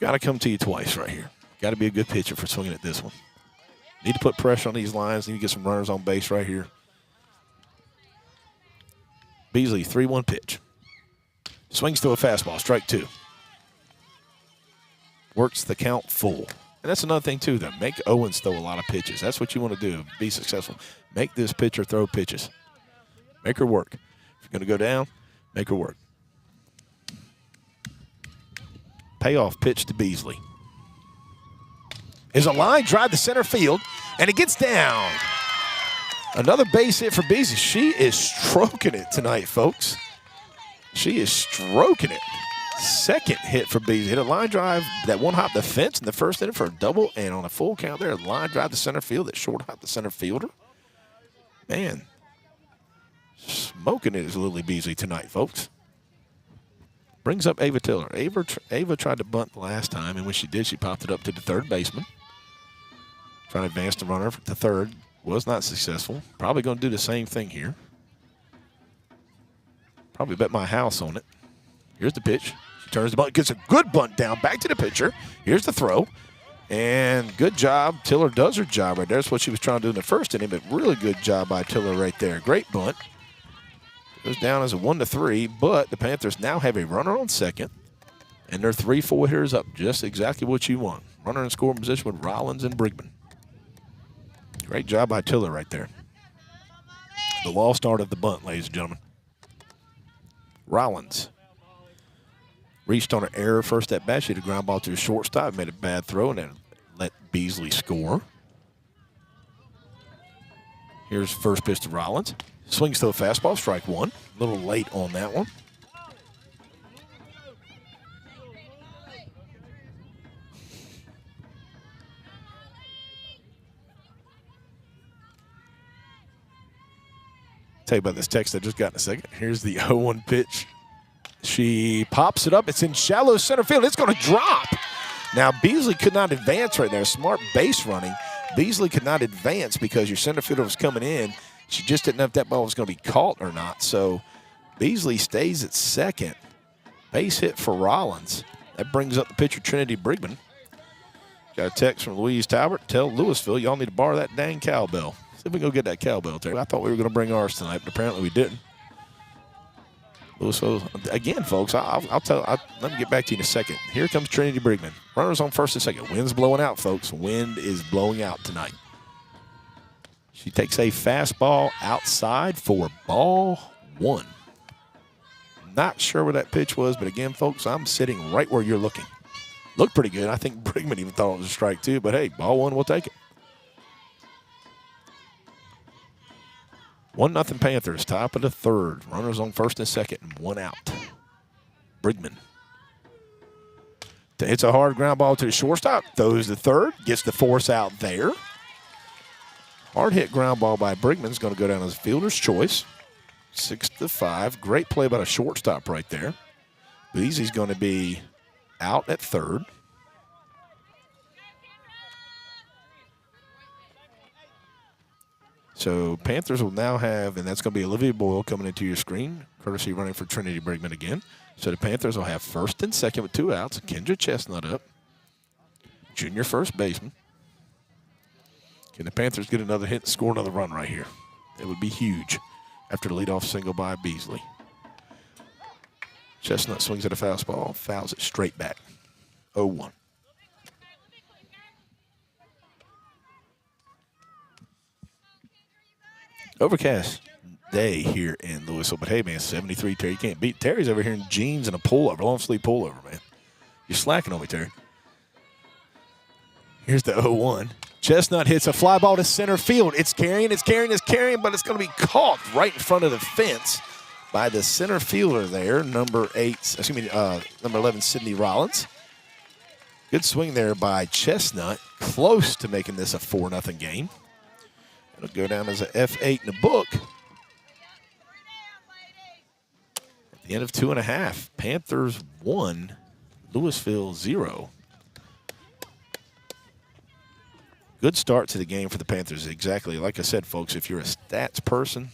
Got to come to you twice right here. Got to be a good pitcher for swinging at this one. Need to put pressure on these lines. Need to get some runners on base right here. Beasley, 3-1 pitch. Swings to a fastball, strike two. Works the count full. And that's another thing, too, though. Make Owens throw a lot of pitches. That's what you want to do. Be successful. Make this pitcher throw pitches. Make her work. If you're going to go down, make her work. Payoff pitch to Beasley. Is a line drive to center field, and it gets down. Another base hit for Beasley. She is stroking it tonight, folks. She is stroking it. Second hit for Beasley. Hit a line drive that one hop the fence in the first inning for a double, and on a full count there, a line drive to center field that short hop the center fielder. Man, smoking it is Lily Beasley tonight, folks. Brings up Ava Tiller. Ava tried to bunt last time, and when she did, she popped it up to the third baseman. Trying to advance the runner to third. Was not successful. Probably going to do the same thing here. Probably bet my house on it. Here's the pitch. She turns the bunt, gets a good bunt down, back to the pitcher. Here's the throw. And good job. Tiller does her job right there. That's what she was trying to do in the first inning, but really good job by Tiller right there. Great bunt. Goes down as a 1-3, but the Panthers now have a runner on second, and their 3-4 hitters up. Just exactly what you want. Runner in scoring position with Rollins and Brigman. Great job by Tiller right there. The wall start of the bunt, ladies and gentlemen. Rollins reached on an error first at bat. She had a ground ball to the shortstop, made a bad throw, and then let Beasley score. Here's first pitch to Rollins. Swings to a fastball, strike one. A little late on that one. Tell you about this text I just got in a second. Here's the 0-1 pitch. She pops it up. It's in shallow center field. It's going to drop. Now, Beasley could not advance right there. Smart base running. Beasley could not advance because your center fielder was coming in. She just didn't know if that ball was going to be caught or not. So Beasley stays at second. Base hit for Rollins. That brings up the pitcher, Trinity Brigman. Got a text from Louise Talbot. Tell Lewisville y'all need to borrow that dang cowbell. See if we can go get that cowbell, Terry. I thought we were going to bring ours tonight, but apparently we didn't. Lewisville, again, folks, let me get back to you in a second. Here comes Trinity Brigman. Runners on first and second. Wind's blowing out, folks. Wind is blowing out tonight. She takes a fastball outside for ball one. Not sure where that pitch was, but again, folks, I'm sitting right where you're looking. Looked pretty good. I think Brigman even thought it was a strike too, but hey, ball one, we'll take it. 1-0 Panthers, top of the third. Runners on first and second, and one out. Brigman. It's a hard ground ball to the shortstop. Throws the third, gets the force out there. Hard hit ground ball by Brigman is going to go down as a fielder's choice. 6-5. Great play by the shortstop right there. Beasley's going to be out at third. So Panthers will now have, and that's going to be Olivia Boyle coming into your screen, courtesy running for Trinity Brigman again. So the Panthers will have first and second with 2 outs. Kendra Chestnut up, junior first baseman. Can the Panthers get another hit and score another run right here? It would be huge after the leadoff single by Beasley. Chestnut swings at a fastball, fouls it straight back. 0-1. Overcast day here in Lewisville, but hey, man, 73, Terry. You can't beat. Terry's over here in jeans and a pullover, long sleeve pullover, man. You're slacking on me, Terry. Here's the 0-1. Chestnut hits a fly ball to center field. It's carrying, but it's going to be caught right in front of the fence by the center fielder there, number 11, Sydney Rollins. Good swing there by Chestnut, close to making this a 4-0 game. It'll go down as a F8 in the book. At the end of 2.5, Panthers 1, Lewisville 0. Good start to the game for the Panthers. Exactly like I said, folks, if you're a stats person,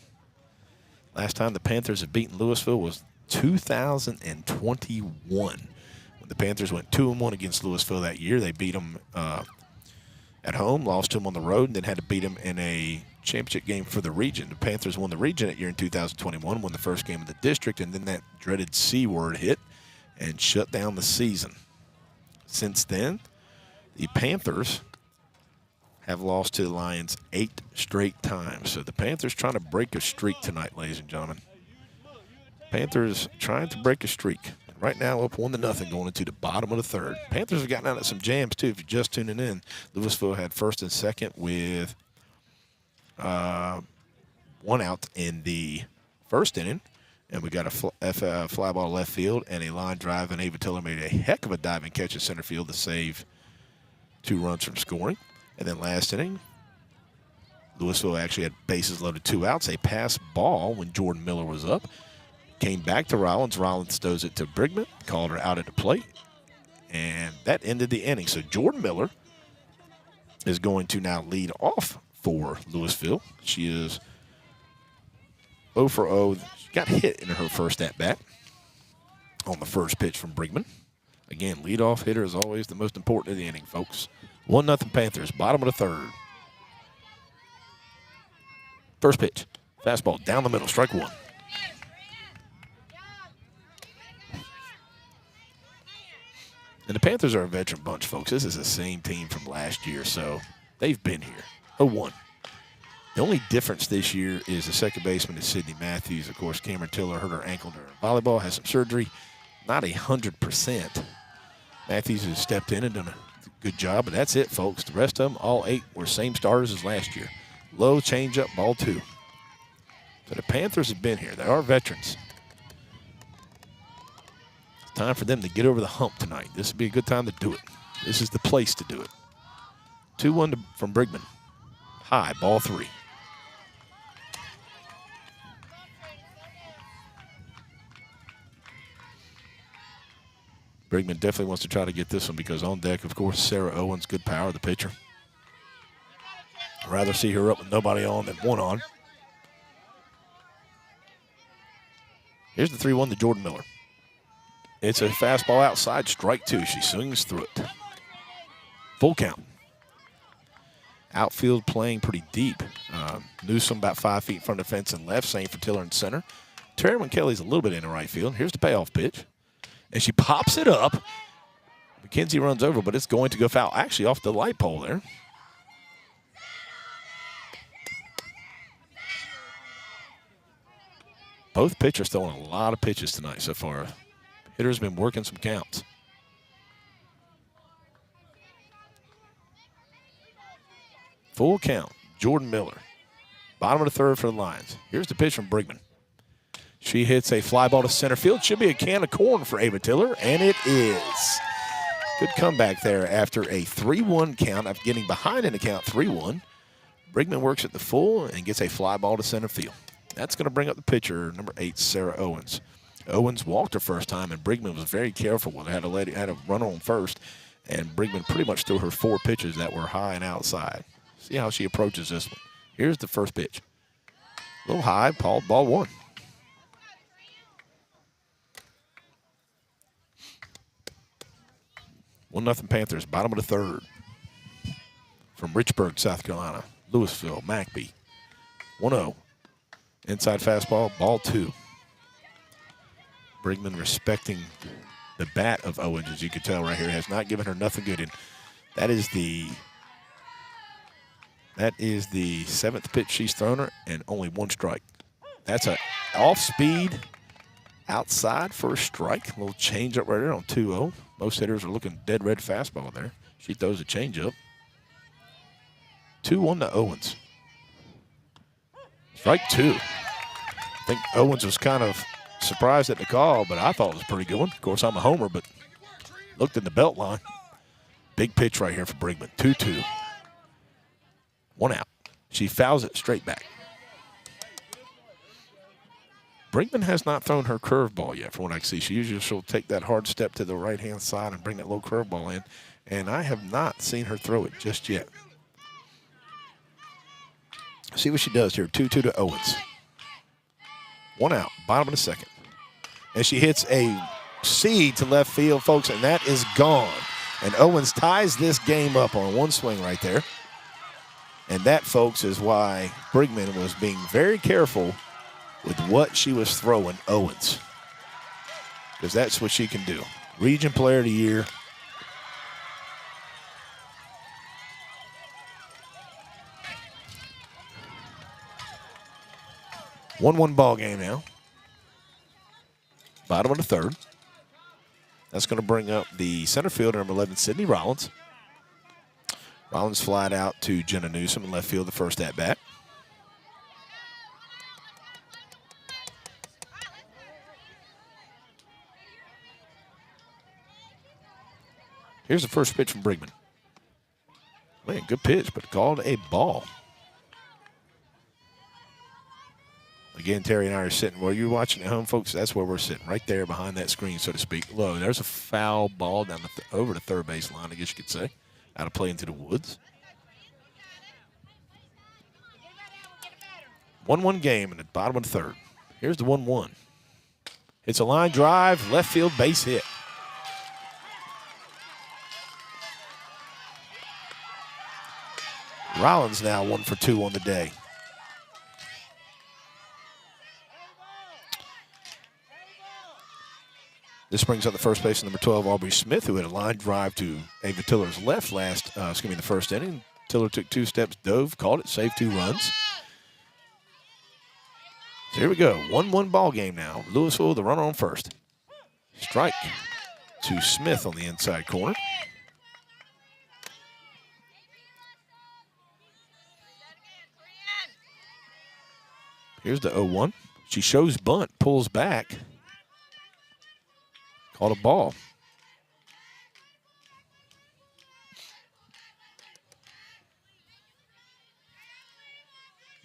last time the Panthers have beaten Lewisville was 2021. When the Panthers went 2-1 against Lewisville that year, they beat them at home, lost to them on the road, and then had to beat them in a championship game for the region. The Panthers won the region that year in 2021, won the first game of the district, and then that dreaded C word hit and shut down the season. Since then, the Panthers have lost to the Lions 8 straight times. So the Panthers trying to break a streak tonight, ladies and gentlemen. Panthers trying to break a streak. Right now up 1-0 going into the bottom of the third. Panthers have gotten out of some jams, too, if you're just tuning in. Lewisville had first and second with 1 out in the first inning. And we got a fly ball left field and a line drive, and Ava Tiller made a heck of a diving catch in center field to save 2 runs from scoring. And then last inning, Lewisville actually had bases loaded, 2 outs. A pass ball when Jordan Miller was up. Came back to Rollins. Rollins throws it to Brigman, called her out at the plate. And that ended the inning. So Jordan Miller is going to now lead off for Lewisville. She is 0 for 0. She got hit in her first at-bat on the first pitch from Brigman. Again, leadoff hitter is always the most important of the inning, folks. 1-0 Panthers, bottom of the third. First pitch, fastball down the middle, strike 1. And the Panthers are a veteran bunch, folks. This is the same team from last year, so they've been here. 0-1. The only difference this year is the second baseman is Sydney Matthews. Of course, Cameron Tiller hurt her ankle during volleyball, has some surgery. Not 100%. Matthews has stepped in and done a good job, but that's it, folks. The rest of them, all 8, were same starters as last year. Low, changeup, ball 2. So the Panthers have been here. They are veterans. It's time for them to get over the hump tonight. This would be a good time to do it. This is the place to do it. 2-1 from Brigman. High, ball 3. Brigman definitely wants to try to get this one because on deck, of course, Sarah Owens, good power, the pitcher. I'd rather see her up with nobody on than 1 on. Here's the 3-1 to Jordan Miller. It's a fastball outside, strike 2. She swings through it. Full count. Outfield playing pretty deep. Newsom about 5 feet in front of the fence and left, same for Tiller in center. Terry Kelly's a little bit in the right field. Here's the payoff pitch. And she pops it up. McKenzie runs over, but it's going to go foul. Actually, off the light pole there. Both pitchers throwing a lot of pitches tonight so far. Hitter's been working some counts. Full count. Jordan Miller. Bottom of the third for the Lions. Here's the pitch from Brigman. She hits a fly ball to center field. Should be a can of corn for Ava Tiller, and it is. Good comeback there after a 3-1 count. After getting behind in the count 3-1. Brigman works at the full and gets a fly ball to center field. That's going to bring up the pitcher, number 8, Sarah Owens. Owens walked her first time, and Brigman was very careful with it. Had a run on first, and Brigman pretty much threw her 4 pitches that were high and outside. See how she approaches this one. Here's the first pitch. A little high, ball one. One nothing Panthers, bottom of the third. From Richburg, South Carolina. Lewisville, McBee. 1-0. Inside fastball, ball two. Brigman respecting the bat of Owens, as you can tell right here, has not given her nothing good. And that is the 7th pitch she's thrown her, and only one strike. That's a off-speed outside for a strike. A little change up right there on 2-0. Most hitters are looking dead red fastball there. She throws a change up. 2-1 to Owens. Strike two. I think Owens was kind of surprised at the call, but I thought it was a pretty good one. Of course, I'm a homer, but looked in the belt line. Big pitch right here for Brigman. 2-2. One out. She fouls it straight back. Brigman has not thrown her curveball yet, from what I can see. She'll take that hard step to the right-hand side and bring that low curveball in, and I have not seen her throw it just yet. See what she does here. 2-2 to Owens. One out, bottom of the second. And she hits a seed to left field, folks, and that is gone. And Owens ties this game up on one swing right there. And that, folks, is why Brigman was being very careful with what she was throwing Owens. Because that's what she can do. Region Player of the Year. One ball game now. Bottom of the third. That's going to bring up the center fielder, number 11, Sydney Rollins. Rollins flied out to Jenna Newsom in left field the first at-bat. Here's the first pitch from Brigman. Man, good pitch, but called a ball. Again, Terry and I are sitting where you're watching at home, folks. That's where we're sitting, right there behind that screen, so to speak. Low. There's a foul ball down over the third base line, I guess you could say, out of play into the woods. 1-1 game in the bottom of the third. Here's the 1-1. It's a line drive, left field base hit. Rollins now 1 for 2 on the day. This brings up the first baseman, number 12, Aubrey Smith, who had a line drive to Ava Tiller's left the first inning. Tiller took 2 steps, dove, caught it, saved 2 runs. So here we go, 1-1 ball game now. Lewisville, the runner on first. Strike to Smith on the inside corner. Here's the 0-1. She shows bunt, pulls back. Called a ball.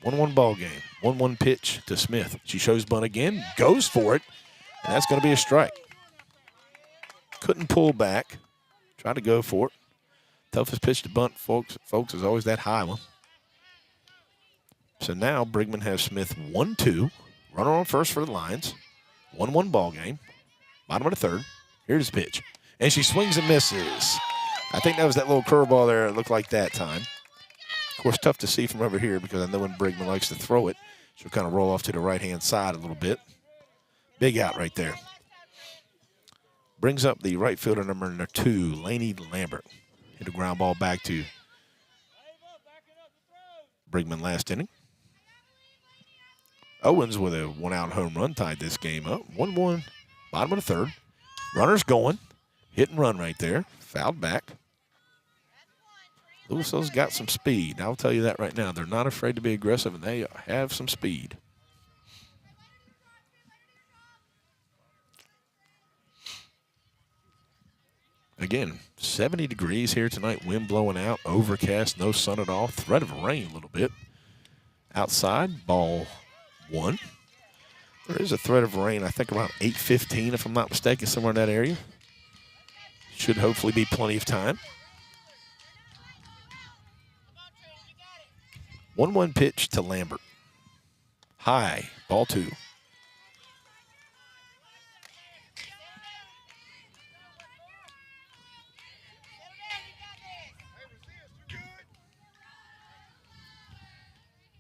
One ball game. 1-1 pitch to Smith. She shows bunt again, goes for it, and that's going to be a strike. Couldn't pull back. Tried to go for it. Toughest pitch to bunt, folks, is always that high one. So now Brigman has Smith 1-2. Runner on first for the Lions. 1-1 ball game. Bottom of the third. Here's the pitch. And she swings and misses. I think that was that little curveball there. It looked like that time. Of course, tough to see from over here because I know when Brigman likes to throw it, she'll kind of roll off to the right-hand side a little bit. Big out right there. Brings up the right fielder, number 2, Lainey Lambert. Hit a ground ball back to Brigman last inning. Owens with a 1-out home run tied this game up. 1-1, bottom of the third. Runner's going. Hit and run right there. Fouled back. Lewisville's got some speed. I'll tell you that right now. They're not afraid to be aggressive, and they have some speed. Again, 70 degrees here tonight. Wind blowing out. Overcast. No sun at all. Threat of rain a little bit. Outside, ball 1. There is a threat of rain, I think around 8:15, if I'm not mistaken, somewhere in that area. Should hopefully be plenty of time. 1-1 pitch to Lambert. High, ball 2.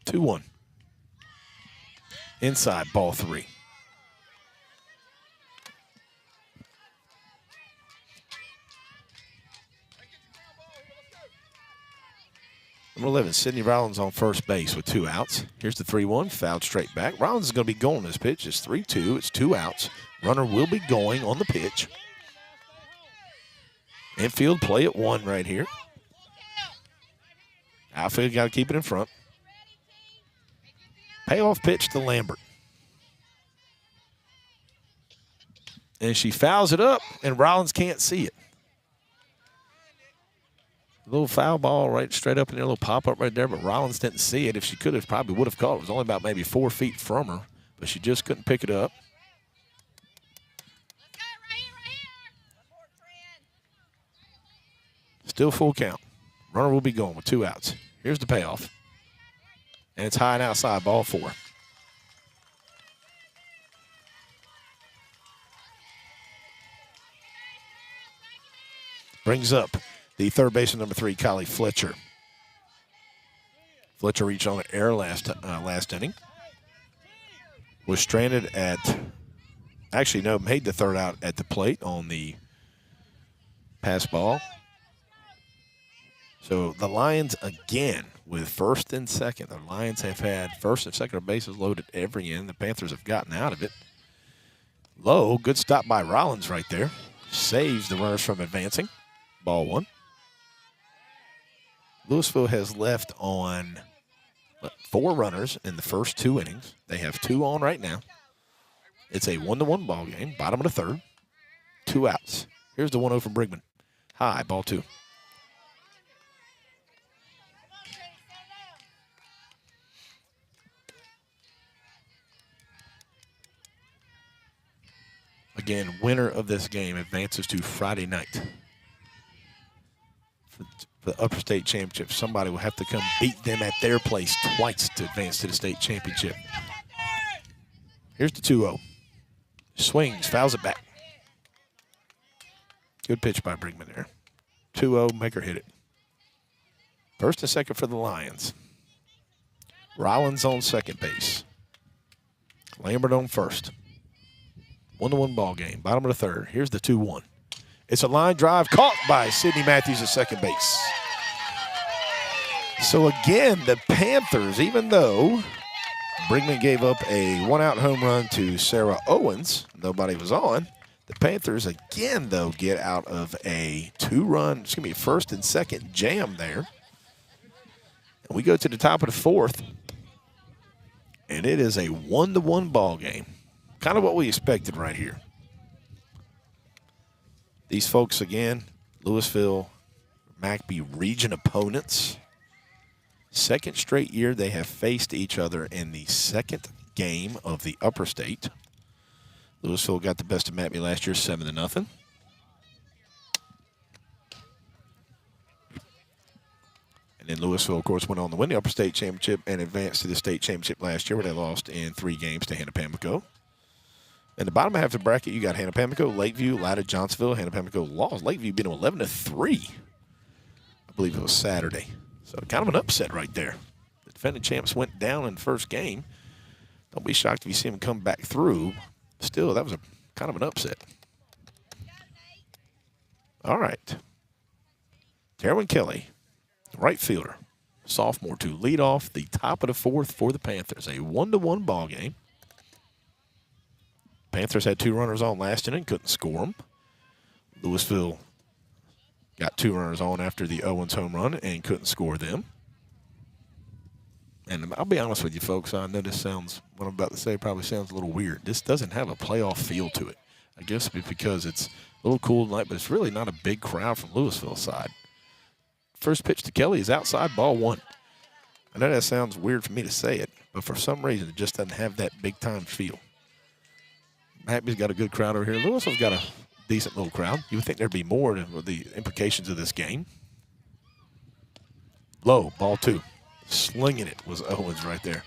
Two one. Inside, ball 3. Number 11, Sydney Rollins on first base with 2 outs. Here's the 3-1, fouled straight back. Rollins is going to be going this pitch. It's 3-2. It's 2 outs. Runner will be going on the pitch. Infield play at 1 right here. Outfield got to keep it in front. Payoff pitch to Lambert. And she fouls it up, and Rollins can't see it. A little foul ball right straight up in there, a little pop-up right there, but Rollins didn't see it. If she could have, probably would have caught it. It was only about maybe 4 feet from her, but she just couldn't pick it up. Still full count. Runner will be going with 2 outs. Here's the payoff. And it's high and outside, ball 4. Brings up the third baseman, number 3, Kylie Fletcher. Fletcher reached on an error last inning. Was stranded at, actually, no, made the third out at the plate on the pass ball. So the Lions again with first and second. The Lions have had first and second bases loaded every inning. The Panthers have gotten out of it. Low, good stop by Rollins right there. Saves the runners from advancing. Ball 1. Lewisville has left on 4 runners in the first 2 innings. They have 2 on right now. It's a 1-1 ball game. Bottom of the 3rd. 2 outs. Here's the 1-0 from Brigman. High, ball 2. Again, winner of this game advances to Friday night. For the Upper State Championship, somebody will have to come beat them at their place twice to advance to the state championship. Here's the 2-0. Swings, fouls it back. Good pitch by Brigman there. 2-0, make her hit it. First and second for the Lions. Rollins on second base. Lambert on first. 1-1 ball game. Bottom of the 3rd. Here's the 2-1. It's a line drive caught by Sydney Matthews at second base. So again, the Panthers, even though Brigman gave up a 1-out home run to Sarah Owens, nobody was on, the Panthers again, though, get out of a 2-run, it's going to be first and second jam there. And we go to the top of the 4th, and it is a 1-1 ball game. Kind of what we expected right here. These folks, again, Lewisville, McBee region opponents. Second straight year they have faced each other in the second game of the Upper State. Lewisville got the best of McBee last year, 7-0. And then Lewisville, of course, went on to win the Upper State Championship and advanced to the state championship last year where they lost in 3 games to Hannah-Pamlico. In the bottom half of the bracket, you got Hannah-Pamlico, Lakeview, Latta, Johnsonville. Hannah-Pamlico lost. Lakeview beat them 11-3. I believe it was Saturday. So kind of an upset right there. The defending champs went down in the first game. Don't be shocked if you see them come back through. Still, that was a kind of an upset. All right. Terwin Kelly, right fielder, sophomore, to lead off the top of the 4th for the Panthers. A 1-1 ball game. Panthers had 2 runners on last inning, couldn't score them. Lewisville got 2 runners on after the Owens home run and couldn't score them. And I'll be honest with you, folks, I know this sounds, what I'm about to say probably sounds a little weird. This doesn't have a playoff feel to it. I guess because it's a little cool tonight, but it's really not a big crowd from Lewisville's side. First pitch to Kelly is outside, ball 1. I know that sounds weird for me to say it, but for some reason it just doesn't have that big-time feel. McBee's got a good crowd over here. Lewisville's got a decent little crowd. You would think there'd be more with the implications of this game. Low, ball 2. Slinging it was Owens right there.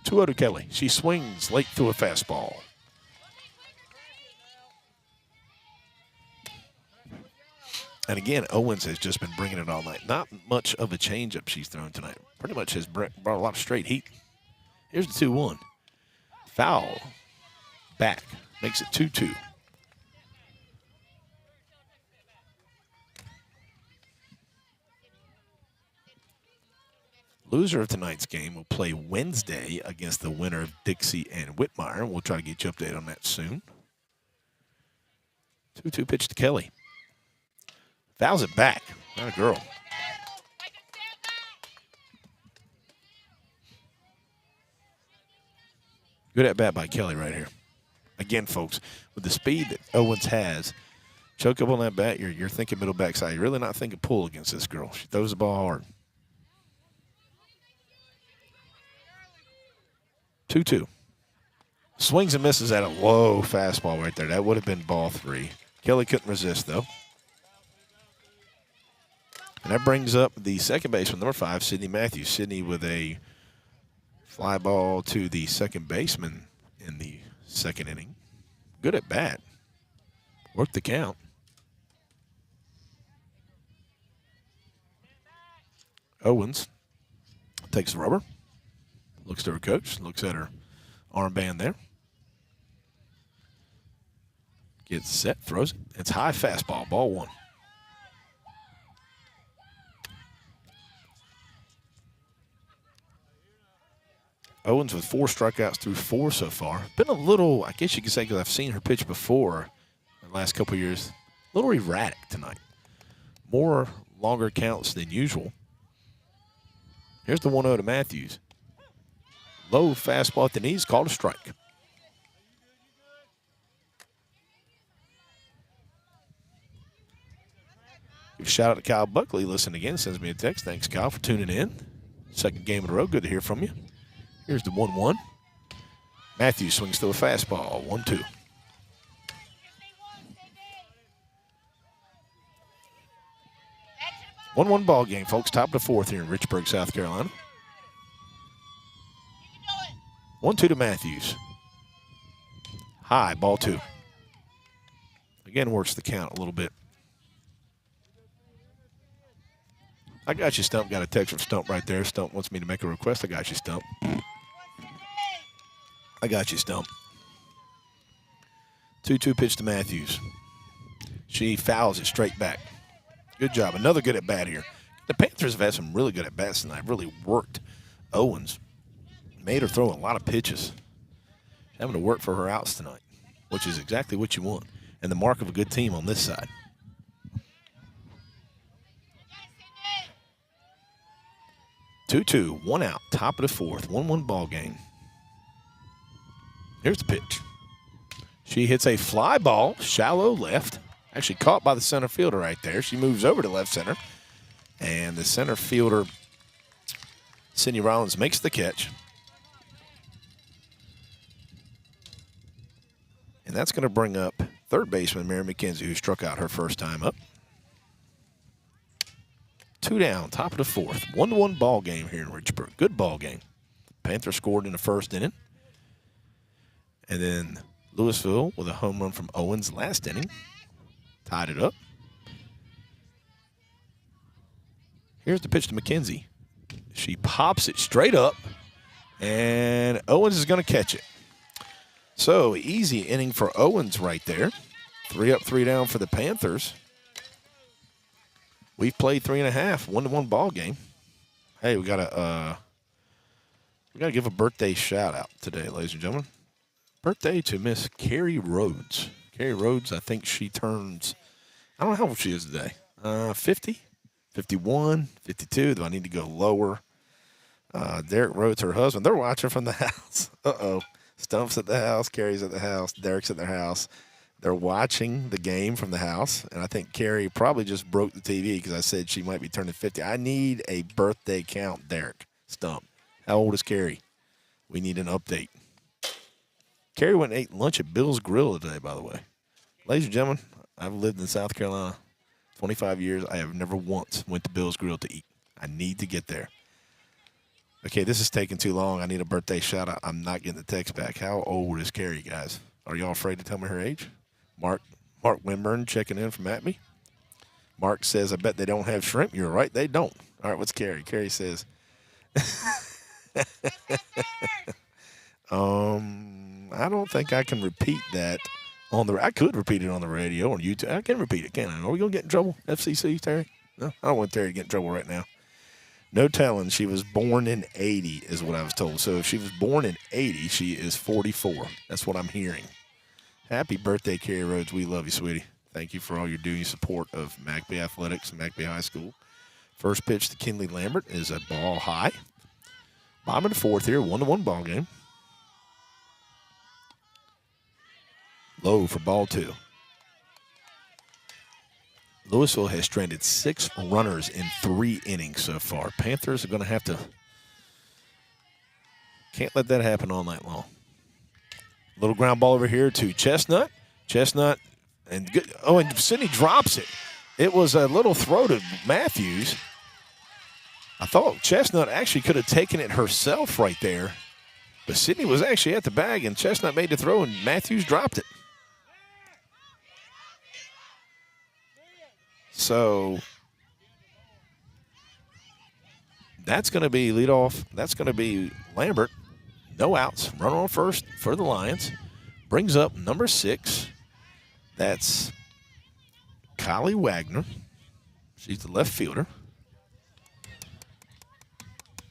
Two to Kelly. She swings late through a fastball. And again, Owens has just been bringing it all night. Not much of a changeup she's thrown tonight. Pretty much has brought a lot of straight heat. Here's the 2-1. Foul. Back. Makes it 2-2. Loser of tonight's game will play Wednesday against the winner of Dixie and Whitmire. We'll try to get you updated on that soon. 2-2 pitch to Kelly. Fouls it back. Not a girl. Good at bat by Kelly right here. Again, folks, with the speed that Owens has, choke up on that bat, you're thinking middle backside. You're really not thinking pull against this girl. She throws the ball hard. 2-2. Swings and misses at a low fastball right there. That would have been ball 3. Kelly couldn't resist, though. And that brings up the second baseman, number 5, Sydney Matthews. Sydney with a fly ball to the second baseman in the second inning. Good at bat. Worked the count. Owens takes the rubber. Looks to her coach. Looks at her armband there. Gets set. Throws it. It's high fastball. Ball 1. Owens with 4 strikeouts through 4 so far. Been a little, I guess you could say, because I've seen her pitch before the last couple of years, a little erratic tonight. More longer counts than usual. Here's the 1-0 to Matthews. Low fastball at the knees, called a strike. Give a shout out to Kyle Buckley. Listen again, sends me a text. Thanks, Kyle, for tuning in. Second game in a row. Good to hear from you. Here's the 1-1. Matthews swings to a fastball. 1-2. One ball game, folks. Top of the 4th here in Richburg, South Carolina. 1-2 to Matthews. High, ball 2. Again, works the count a little bit. I got you, Stump. Got a text from Stump right there. Stump wants me to make a request. I got you, Stump. I got you, Stump. 2-2 pitch to Matthews. She fouls it straight back. Good job. Another good at bat here. The Panthers have had some really good at bats tonight. Really worked Owens. Made her throw a lot of pitches. She's having to work for her outs tonight, which is exactly what you want and the mark of a good team on this side. Two, 1 out, top of the 4th, 1-1 ball game. Here's the pitch. She hits a fly ball, shallow left. Actually caught by the center fielder right there. She moves over to left center. And the center fielder, Sydney Rollins, makes the catch. And that's going to bring up third baseman Mary McKenzie, who struck out her first time up. 2 down, top of the 4th. 1-1 ball game here in Richburg. Good ball game. Panthers scored in the first inning. And then Lewisville with a home run from Owens last inning. Tied it up. Here's the pitch to McKenzie. She pops it straight up, and Owens is going to catch it. So, easy inning for Owens right there. 3 up, 3 down for the Panthers. We've played 3.5, 1-1 ball game. Hey, we gotta give a birthday shout out today, ladies and gentlemen. Birthday to Miss Carrie Rhodes. Carrie Rhodes, I think she turns, I don't know how old she is today. 50, 51, 52. Do I need to go lower? Derek Rhodes, her husband, they're watching from the house. Uh-oh. Stump's at the house, Carrie's at the house, Derek's at their house. They're watching the game from the house, and I think Carrie probably just broke the TV because I said she might be turning 50. I need a birthday count, Derek. Stump. How old is Carrie? We need an update. Carrie went and ate lunch at Bill's Grill today, by the way. Ladies and gentlemen, I've lived in South Carolina 25 years. I have never once went to Bill's Grill to eat. I need to get there. Okay, this is taking too long. I need a birthday shout-out. I'm not getting the text back. How old is Carrie, guys? Are y'all afraid to tell me her age? Mark Winburn checking in from Atby. Mark says, I bet they don't have shrimp. You're right, they don't. All right, what's Carrie? Carrie says, I don't think I can repeat that on the. I could repeat it on the radio on YouTube. I can repeat it, can I? Are we gonna get in trouble, FCC, Terry? No, I don't want Terry to get in trouble right now. No telling. She was born in 80, is what I was told. So if she was born in 80, she is 44. That's what I'm hearing. Happy birthday, Carrie Rhodes. We love you, sweetie. Thank you for all your doing support of McBee Athletics and McBee High School. First pitch to Kinley Lambert is a ball high. Bottom of the fourth here, 1-1 ball game. Low for ball 2. Lewisville has stranded 6 runners in 3 innings so far. Panthers are going to have to. Can't let that happen all night long. Little ground ball over here to Chestnut. Chestnut, and good. Oh, and Sydney drops it. It was a little throw to Matthews. I thought Chestnut actually could have taken it herself right there. But Sydney was actually at the bag, and Chestnut made the throw, and Matthews dropped it. So that's going to be leadoff. That's going to be Lambert. No outs. Runner on first for the Lions. Brings up number 6. That's Kylie Wagner. She's the left fielder.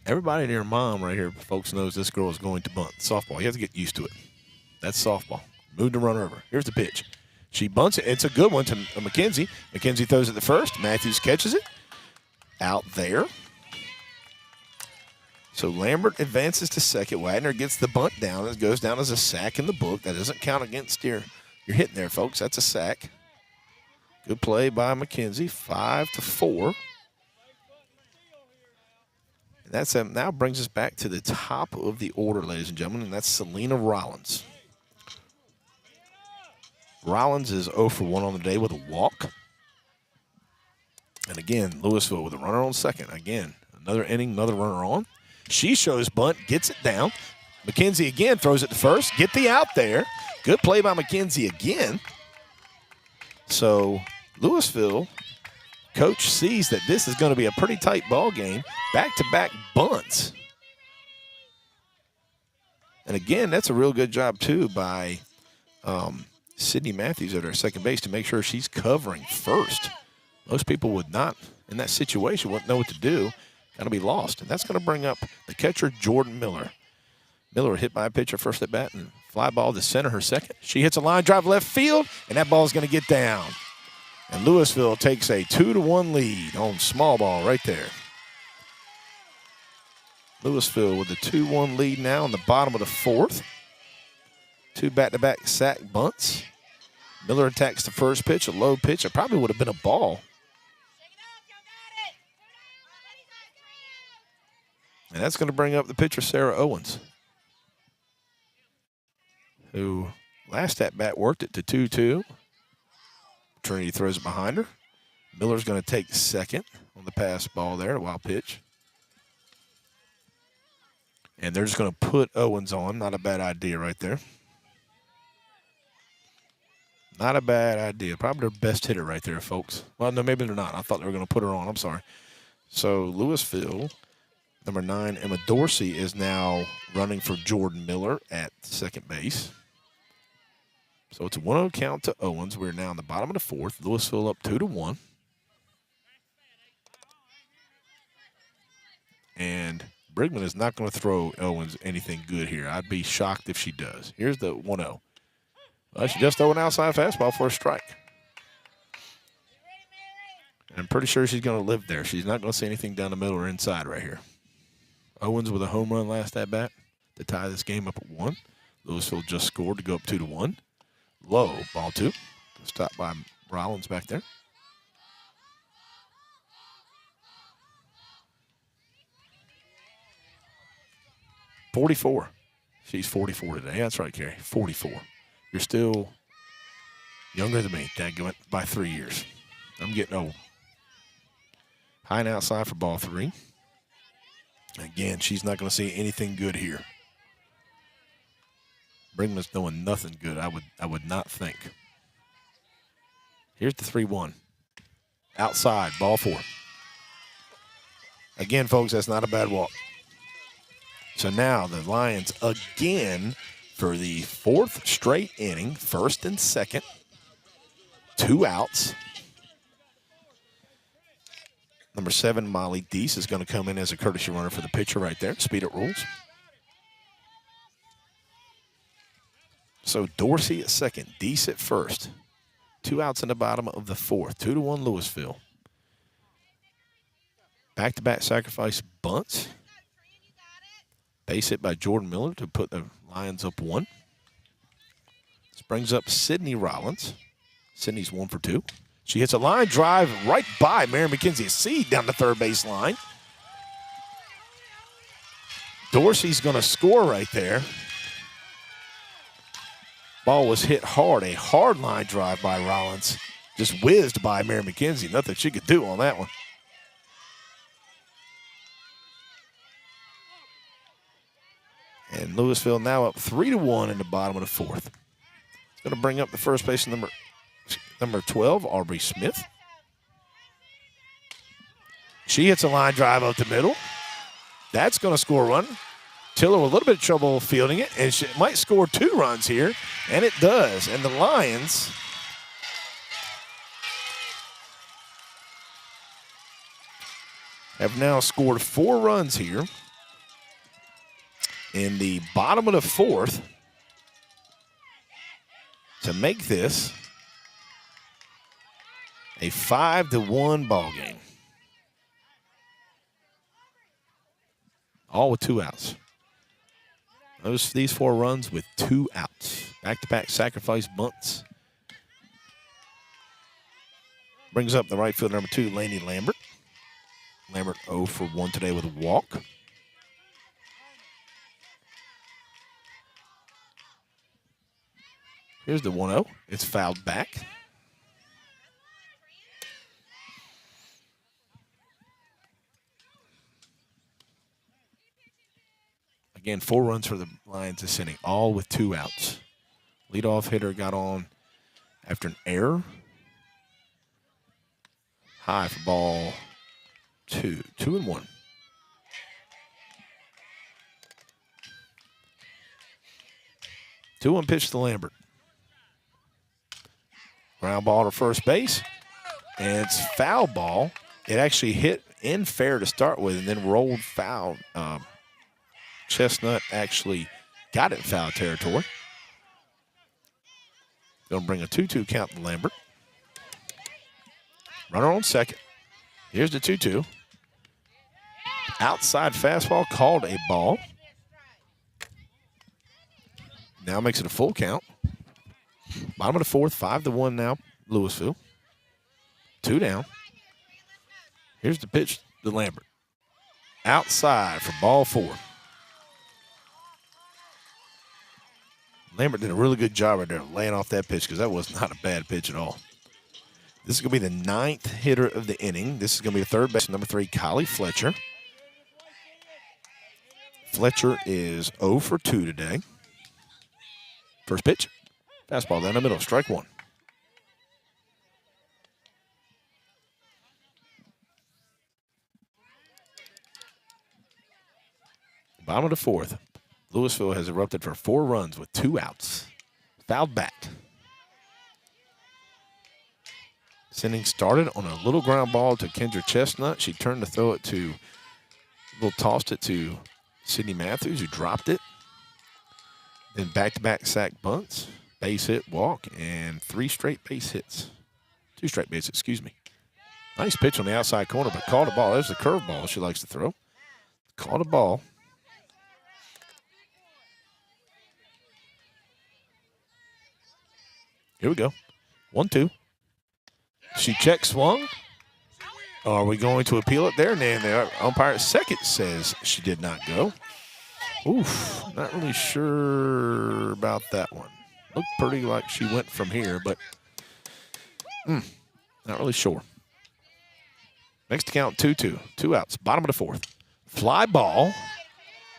Everybody and their mom right here, folks, knows this girl is going to bunt. Softball. You have to get used to it. That's softball. Move the runner over. Here's the pitch. She bunts it. It's a good one to McKenzie. McKenzie throws it to first. Matthews catches it. Out there. So Lambert advances to second. Wagner gets the bunt down. It goes down as a sack in the book. That doesn't count against your hitting there, folks. That's a sack. Good play by McKenzie. 5-4. And that's now brings us back to the top of the order, ladies and gentlemen, and that's Selena Rollins. Rollins is 0 for 1 on the day with a walk. And again, Lewisville with a runner on second. Again, another inning, another runner on. She shows bunt, gets it down. McKenzie again throws it to first. Get the out there. Good play by McKenzie again. So Lewisville, coach sees that this is going to be a pretty tight ball game. Back-to-back bunts. And again, that's a real good job, too, by Sydney Matthews at our second base to make sure she's covering first. Most people would not, in that situation, wouldn't know what to do. Got to be lost. And that's going to bring up the catcher, Jordan Miller. Miller hit by a pitcher first at bat and fly ball to center her second. She hits a line drive left field, and that ball is going to get down. And Lewisville takes a 2-1 lead on small ball right there. Lewisville with a 2-1 lead now in the bottom of the fourth. 2 back-to-back sack bunts. Miller attacks the first pitch, a low pitch. It probably would have been a ball. And that's going to bring up the pitcher, Sarah Owens, who last at-bat worked it to 2-2. Trinity throws it behind her. Miller's going to take second on the pass ball there, a wild pitch. And they're just going to put Owens on. Not a bad idea right there. Not a bad idea. Probably their best hitter right there, folks. Well, no, maybe they're not. I thought they were going to put her on. I'm sorry. So Lewisville, number 9, Emma Dorsey, is now running for Jordan Miller at second base. So it's a 1-0 count to Owens. We're now in the bottom of the fourth. Lewisville up 2-1. And Brigman is not going to throw Owens anything good here. I'd be shocked if she does. Here's the 1-0. Well, she just threw an outside fastball for a strike. And I'm pretty sure she's going to live there. She's not going to see anything down the middle or inside right here. Owens with a home run last at-bat to tie this game up at 1. Lewisville just scored to go up 2-1. Low, ball 2. Stopped by Rollins back there. .44. She's 44 today. That's right, Carrie. 44. You're still younger than me. Dadgummit, by 3 years. I'm getting old. High and outside for ball 3. Again, she's not going to see anything good here. Brinkman's doing nothing good, I would not think. Here's the 3-1. Outside, ball 4. Again, folks, that's not a bad walk. So now the Lions again for the 4th straight inning, 1st and 2nd. 2 outs. Number 7, Molly Deese, is going to come in as a courtesy runner for the pitcher right there. Speed it rules. So Dorsey at second, Deese at first. 2 outs in the bottom of the 4th. 2-1 Lewisville. Back-to-back sacrifice bunts. Base hit by Jordan Miller to put the Lions up 1. This brings up Sydney Rollins. Sydney's 1 for 2. She hits a line drive right by Mary McKenzie. A seed down the third base line. Dorsey's going to score right there. Ball was hit hard. A hard line drive by Rollins. Just whizzed by Mary McKenzie. Nothing she could do on that one. And Lewisville now up 3-1 in the bottom of the 4th. It's going to bring up the first baseman, number 12, Aubrey Smith. She hits a line drive up the middle. That's going to score a run. Tiller with a little bit of trouble fielding it, and she might score 2 runs here, and it does. And the Lions have now scored 4 runs here in the bottom of the 4th to make this a 5-1 ball game. All with 2 outs. These 4 runs with 2 outs. Back-to-back sacrifice bunts. Brings up the right fielder, number 2, Laney Lambert. Lambert 0 for 1 today with a walk. Here's the 1-0. It's fouled back. Again, 4 runs for the Lions this inning, all with 2 outs. Leadoff hitter got on after an error. High for ball 2. 2-1. Two-one pitch to Lambert. Ground ball to first base, and it's foul ball. It actually hit in fair to start with and then rolled foul. Chestnut actually got it in foul territory. Going to bring a 2-2 count to Lambert. Runner on second. Here's the 2-2. Outside fastball, called a ball. Now makes it a full count. Bottom of the 4th, 5-1 now, Lewisville. 2 down. Here's the pitch to Lambert. Outside for ball 4. Lambert did a really good job right there laying off that pitch because that was not a bad pitch at all. This is going to be the 9th hitter of the inning. This is going to be the third baseman, number 3, Kylie Fletcher. Fletcher is 0 for 2 today. First pitch. Fastball down the middle, strike 1. Bottom of the 4th. Lewisville has erupted for 4 runs with 2 outs. Fouled back. This inning started on a little ground ball to Kendra Chestnut. She turned to throw it to, tossed it to Sydney Matthews, who dropped it. Then back-to-back sack bunts, base hit, walk, and 3 straight base hits. 2 straight base hits, excuse me. Nice pitch on the outside corner, but called a ball. There's the curveball she likes to throw. Called a ball. Here we go. 1-2. She check swung. Are we going to appeal it there? And then the umpire at second says she did not go. Oof, not really sure about that one. Looked pretty like she went from here, but not really sure. Makes the count 2-2. 2 outs, bottom of the fourth. Fly ball.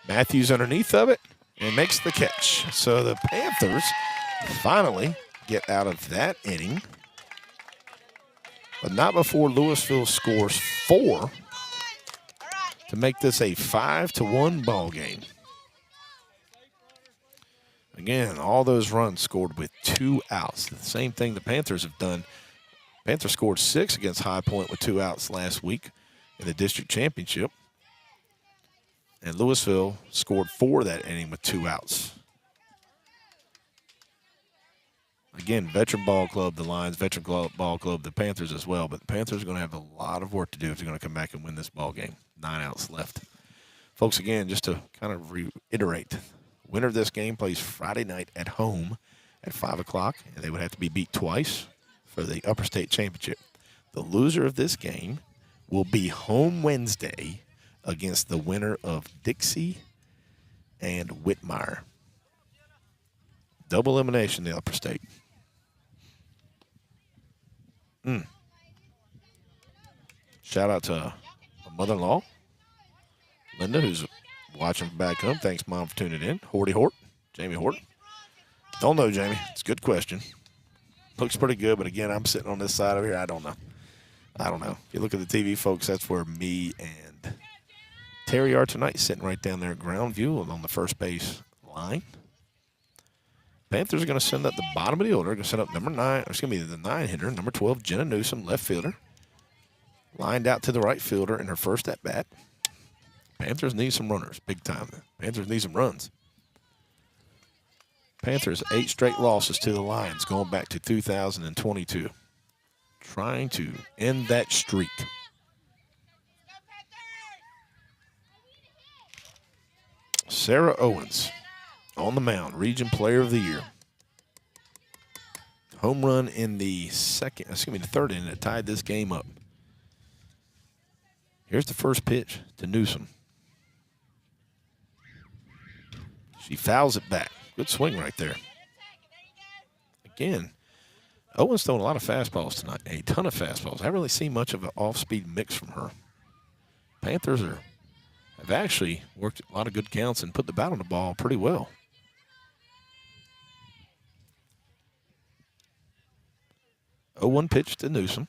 Matthews underneath of it and makes the catch. So the Panthers finally get out of that inning, but not before Lewisville scores 4 to make this a 5-1 ball game. Again, all those runs scored with 2 outs. The same thing the Panthers have done. Panthers scored 6 against High Point with 2 outs last week in the district championship. And Lewisville scored 4 that inning with 2 outs. Again, veteran ball club, the Lions, veteran ball club, the Panthers as well. But the Panthers are going to have a lot of work to do if they're going to come back and win this ball game. 9 outs left. Folks, again, just to kind of reiterate, winner of this game plays Friday night at home at 5 o'clock, and they would have to be beat twice for the Upper State Championship. The loser of this game will be home Wednesday against the winner of Dixie and Whitmire. Double elimination in the Upper State. Shout out to my mother-in-law, Linda, who's watching from back home. Thanks, Mom, for tuning in. Horty Hort, Jamie Hort. Don't know, Jamie. It's a good question. Looks pretty good, but again, I'm sitting on this side over here. I don't know. If you look at the TV, folks, that's where me and Terry are tonight, sitting right down there at ground view on the first base line. Panthers are going to send up the bottom of the order. They're going to send up number 9. It's going to be the 9 hitter, number 12, Jenna Newsom, left fielder. Lined out to the right fielder in her first at bat. Panthers need some runners, big time. Panthers need some runs. Panthers 8 straight losses to the Lions going back to 2022. Trying to end that streak. Sarah Owens on the mound, Region Player of the Year. Home run in the third inning that tied this game up. Here's the first pitch to Newsom. She fouls it back. Good swing right there. Again, Owens throwing a lot of fastballs tonight, a ton of fastballs. I haven't really seen much of an off-speed mix from her. Panthers have actually worked a lot of good counts and put the bat on the ball pretty well. Oh, 1 pitch to Newsom.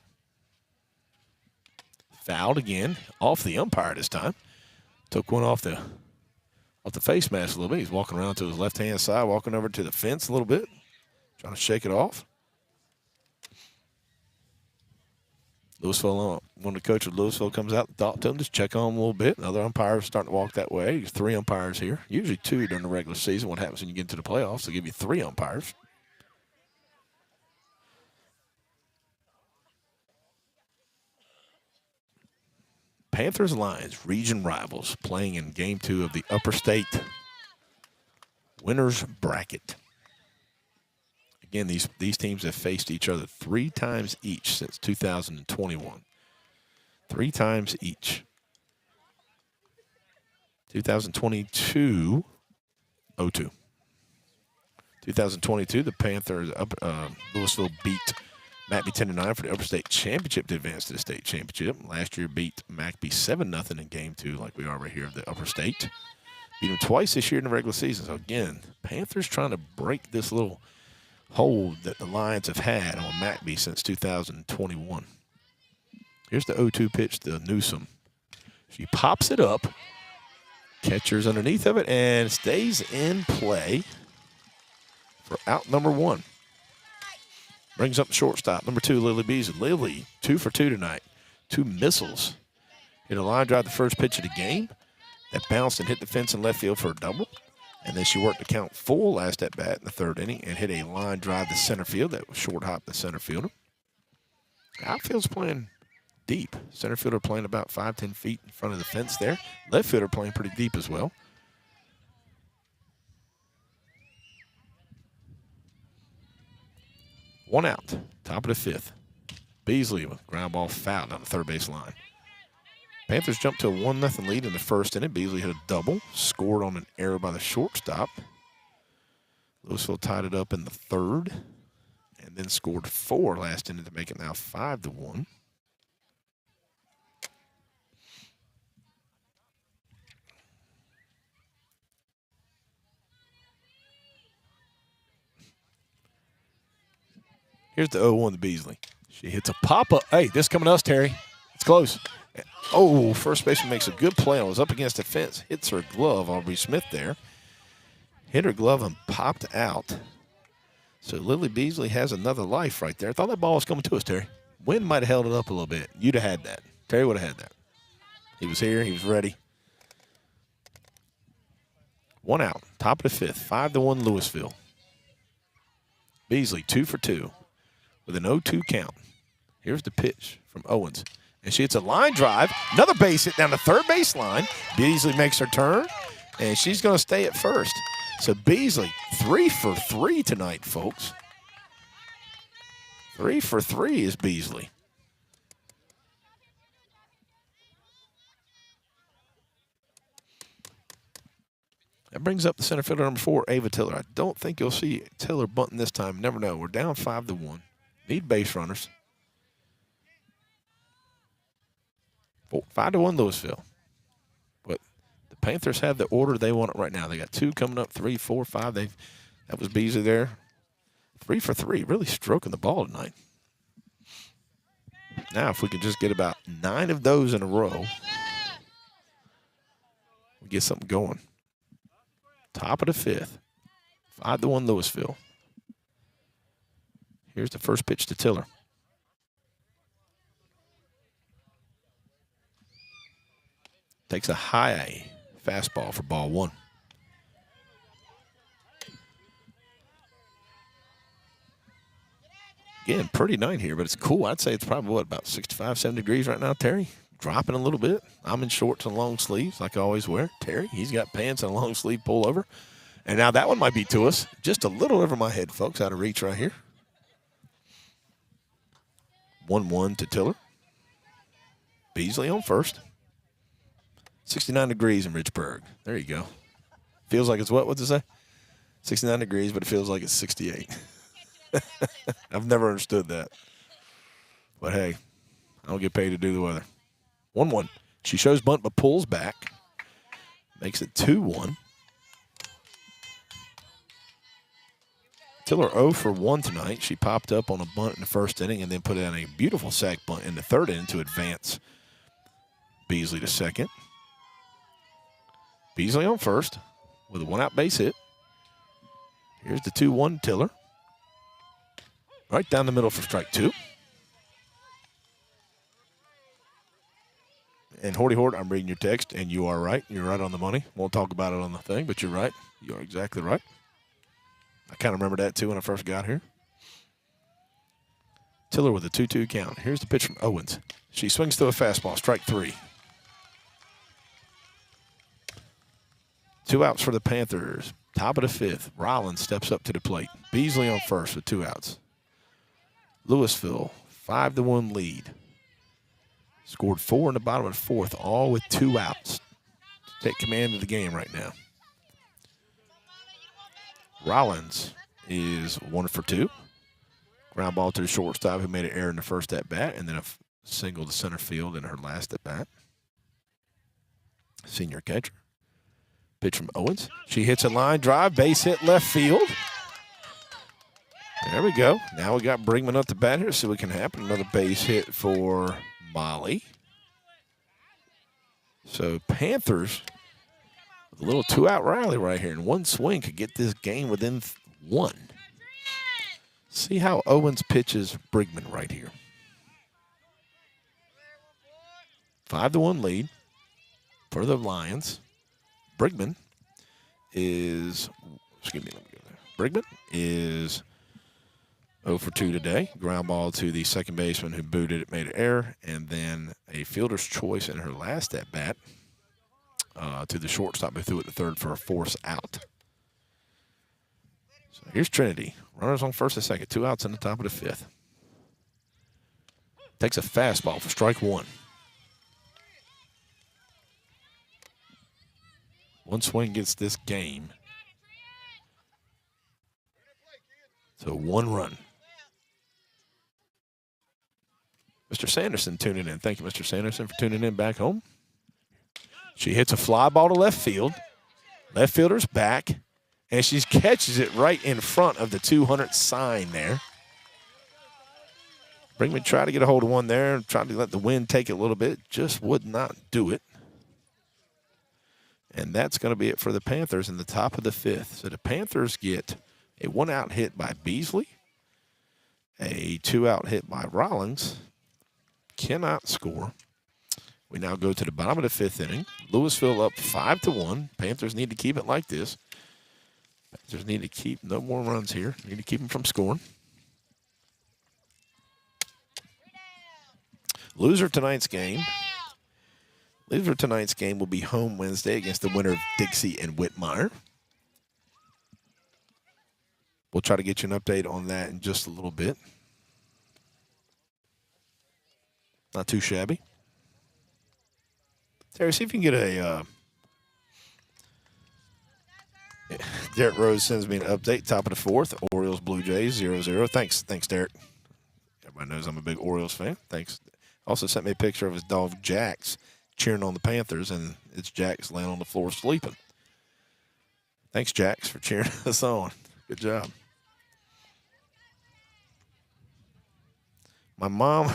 Fouled again, off the umpire this time. Took one off the face mask a little bit. He's walking around to his left-hand side, walking over to the fence a little bit, trying to shake it off. Lewisville, when the coach of Lewisville comes out and talk to him, just check on him a little bit. Another umpire is starting to walk that way. There's 3 umpires here. Usually 2 during the regular season. What happens when you get into the playoffs? They give you 3 umpires. Panthers Lions, region rivals, playing in Game 2 of the Upper State Winners Bracket. Again, these teams have faced each other 3 times each since 2021. 3 times each. 2022, 0-2. 2022, the Panthers, Lewisville beat McBee 10-9 for the Upper State Championship to advance to the state championship. Last year beat McBee 7-0 in Game 2, like we are right here of the Upper State. Beat them twice this year in the regular season. So again, Panthers trying to break this little hold that the Lions have had on McBee since 2021. Here's the 0-2 pitch to Newsom. She pops it up. Catcher's underneath of it and stays in play for out number 1. Brings up the shortstop, number 2, Lily Beasley. Lily, 2 for 2 tonight. 2 missiles. Hit a line drive the first pitch of the game. That bounced and hit the fence in left field for a double. And then she worked the count full last at bat in the 3rd inning and hit a line drive to center field. That was short hop the center fielder. Outfield's playing deep. Center fielder playing about 5-10 feet in front of the fence there. Left fielder playing pretty deep as well. One out, top of the 5th. Beasley with ground ball foul down the third base line. Panthers jumped to a 1-0 lead in the first inning. Beasley hit a double, scored on an error by the shortstop. Lewisville tied it up in the third, and then scored 4 last inning to make it now 5-1. Here's the 0-1 to Beasley. She hits a pop-up. Hey, this coming to us, Terry. It's close. Oh, first baseman makes a good play. It was up against the fence. Hits her glove, Aubrey Smith there. Hit her glove and popped out. So Lily Beasley has another life right there. I thought that ball was coming to us, Terry. Wind might have held it up a little bit. You'd have had that. Terry would have had that. He was here. He was ready. 1 out. Top of the 5th. 5-1 Lewisville. Beasley 2 for 2 with an 0-2 count. Here's the pitch from Owens. And she hits a line drive. Another base hit down the third baseline. Beasley makes her turn, and she's going to stay at first. So Beasley 3 for 3 tonight, folks. 3 for 3 is Beasley. That brings up the center fielder number 4, Ava Tiller. I don't think you'll see Tiller bunting this time. Never know. We're down 5-1. Need base runners. 5-1 Lewisville. But the Panthers have the order they want it right now. They got 2 coming up, 3, 4, 5. That was Beasley there. 3 for 3. Really stroking the ball tonight. Now, if we can just get about 9 of those in a row, we get something going. Top of the 5th. 5-1 Lewisville. Here's the first pitch to Tiller. Takes a high fastball for ball 1. Again, pretty night here, but it's cool. I'd say it's probably, what, about 65, 70 degrees right now, Terry? Dropping a little bit. I'm in shorts and long sleeves like I always wear. Terry, he's got pants and a long sleeve pullover. And now that one might be to us. Just a little over my head, folks, out of reach right here. 1-1 to Tiller. Beasley on first. 69 degrees in Richburg. There you go. Feels like it's what? What's it say? 69 degrees, but it feels like it's 68. I've never understood that. But, hey, I don't get paid to do the weather. 1-1. She shows bunt but pulls back. Makes it 2-1. Tiller 0 for 1 tonight. She popped up on a bunt in the first inning and then put in a beautiful sac bunt in the third inning to advance Beasley to second. Beasley on first with a 1-out base hit. Here's the 2-1 Tiller. Right down the middle for strike 2. And Horty Hort, I'm reading your text, and you are right. You're right on the money. Won't talk about it on the thing, but you're right. You are exactly right. I kind of remember that, too, when I first got here. Tiller with a 2-2 count. Here's the pitch from Owens. She swings to a fastball, strike 3. 2 outs for the Panthers. Top of the 5th. Rollins steps up to the plate. Beasley on first with 2 outs. Lewisville, 5-1 lead. Scored 4 in the bottom of the 4th, all with 2 outs. Take command of the game right now. Rollins is 1 for 2. Ground ball to the shortstop who made an error in the first at-bat, and then a single to center field in her last at-bat. Senior catcher. Pitch from Owens. She hits a line drive, base hit left field. There we go. Now we got Brigman up the bat here, see what can happen. Another base hit for Molly. So Panthers with a little 2-out rally right here, and one swing could get this game within 1. See how Owens pitches Brigman right here. 5-1 lead for the Lions. Brigman is, excuse me, let me go there. Brigman is 0 for 2 today. Ground ball to the second baseman who booted it, made an error, and then a fielder's choice in her last at-bat to the shortstop who threw it to third for a force out. So here's Trinity. Runners on first and second. 2 outs in the top of the 5th. Takes a fastball for strike 1. One swing gets this game. So 1 run. Mr. Sanderson tuning in. Thank you, Mr. Sanderson, for tuning in back home. She hits a fly ball to left field. Left fielder's back, and she catches it right in front of the 200 sign there. Brinkman tried to get a hold of one there, tried to let the wind take it a little bit, just would not do it. And that's going to be it for the Panthers in the top of the 5th. So the Panthers get a 1-out hit by Beasley, a 2-out hit by Rollins. Cannot score. We now go to the bottom of the 5th inning. Lewisville up 5-1. Panthers need to keep it like this. Panthers need to keep no more runs here. Need to keep them from scoring. Loser of tonight's game will be home Wednesday against the winner of Dixie and Whitmire. We'll try to get you an update on that in just a little bit. Not too shabby. Terry, see if you can get a Derek Rose sends me an update. Top of the 4th. Orioles, Blue Jays, 0-0. Thanks, Derek. Everybody knows I'm a big Orioles fan. Thanks. Also sent me a picture of his dog, Jax, cheering on the Panthers, and it's Jax laying on the floor sleeping. Thanks, Jax, for cheering us on. Good job. My mom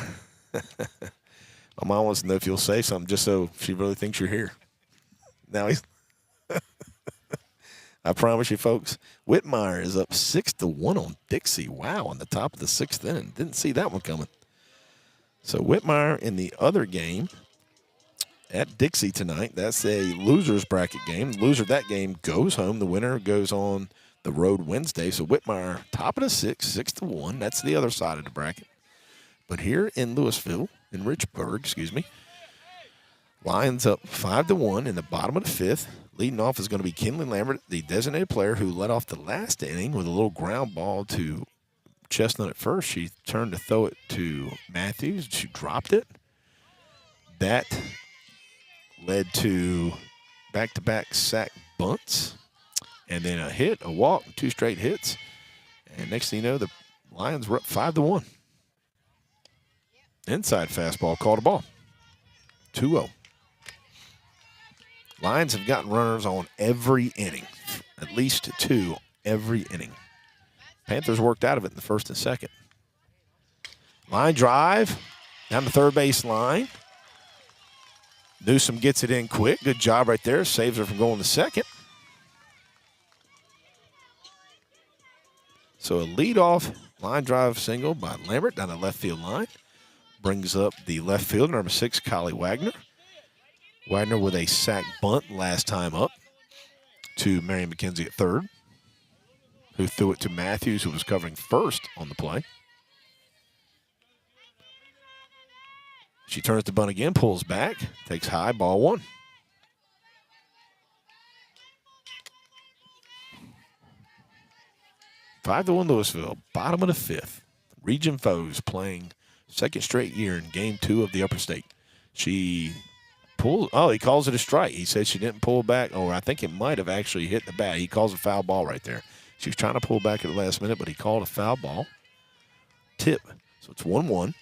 wants to know if you'll say something just so she really thinks you're here. Now he's I promise you, folks, Whitmire is up 6-1 on Dixie. Wow, on the top of the 6th inning. Didn't see that one coming. So Whitmire in the other game at Dixie tonight. That's a loser's bracket game. The loser of that game goes home. The winner goes on the road Wednesday. So Whitmire, top of the 6-1. That's the other side of the bracket. But here in Lewisville, in Richburg, Lions up 5-1 in the bottom of the 5th. Leading off is going to be Kinley Lambert, the designated player who led off the last inning with a little ground ball to Chestnut at first. She turned to throw it to Matthews. She dropped it. That led to back-to-back sack bunts, and then a hit, a walk, 2 straight hits. And next thing you know, the Lions were up 5-1. Inside fastball, called a ball. 2-0. Lions have gotten runners on every inning, at least 2 every inning. Panthers worked out of it in the 1st and 2nd. Line drive down the 3rd base line. Newsom gets it in quick. Good job right there. Saves her from going to 2nd. So a leadoff line drive single by Lambert down the left field line. Brings up the left fielder, number 6, Kylie Wagner. Wagner with a sack bunt last time up to Marion McKenzie at 3rd, who threw it to Matthews, who was covering 1st on the play. She turns the bunt again, pulls back, takes high, ball 1. Five to 1 Lewisville, bottom of the 5th. Region foes playing 2nd straight year in Game 2 of the Upper State. She pulled. Oh, he calls it a strike. He said she didn't pull back. Oh, I think it might have actually hit the bat. He calls a foul ball right there. She was trying to pull back at the last minute, but he called a foul ball. Tip. So it's 1-1.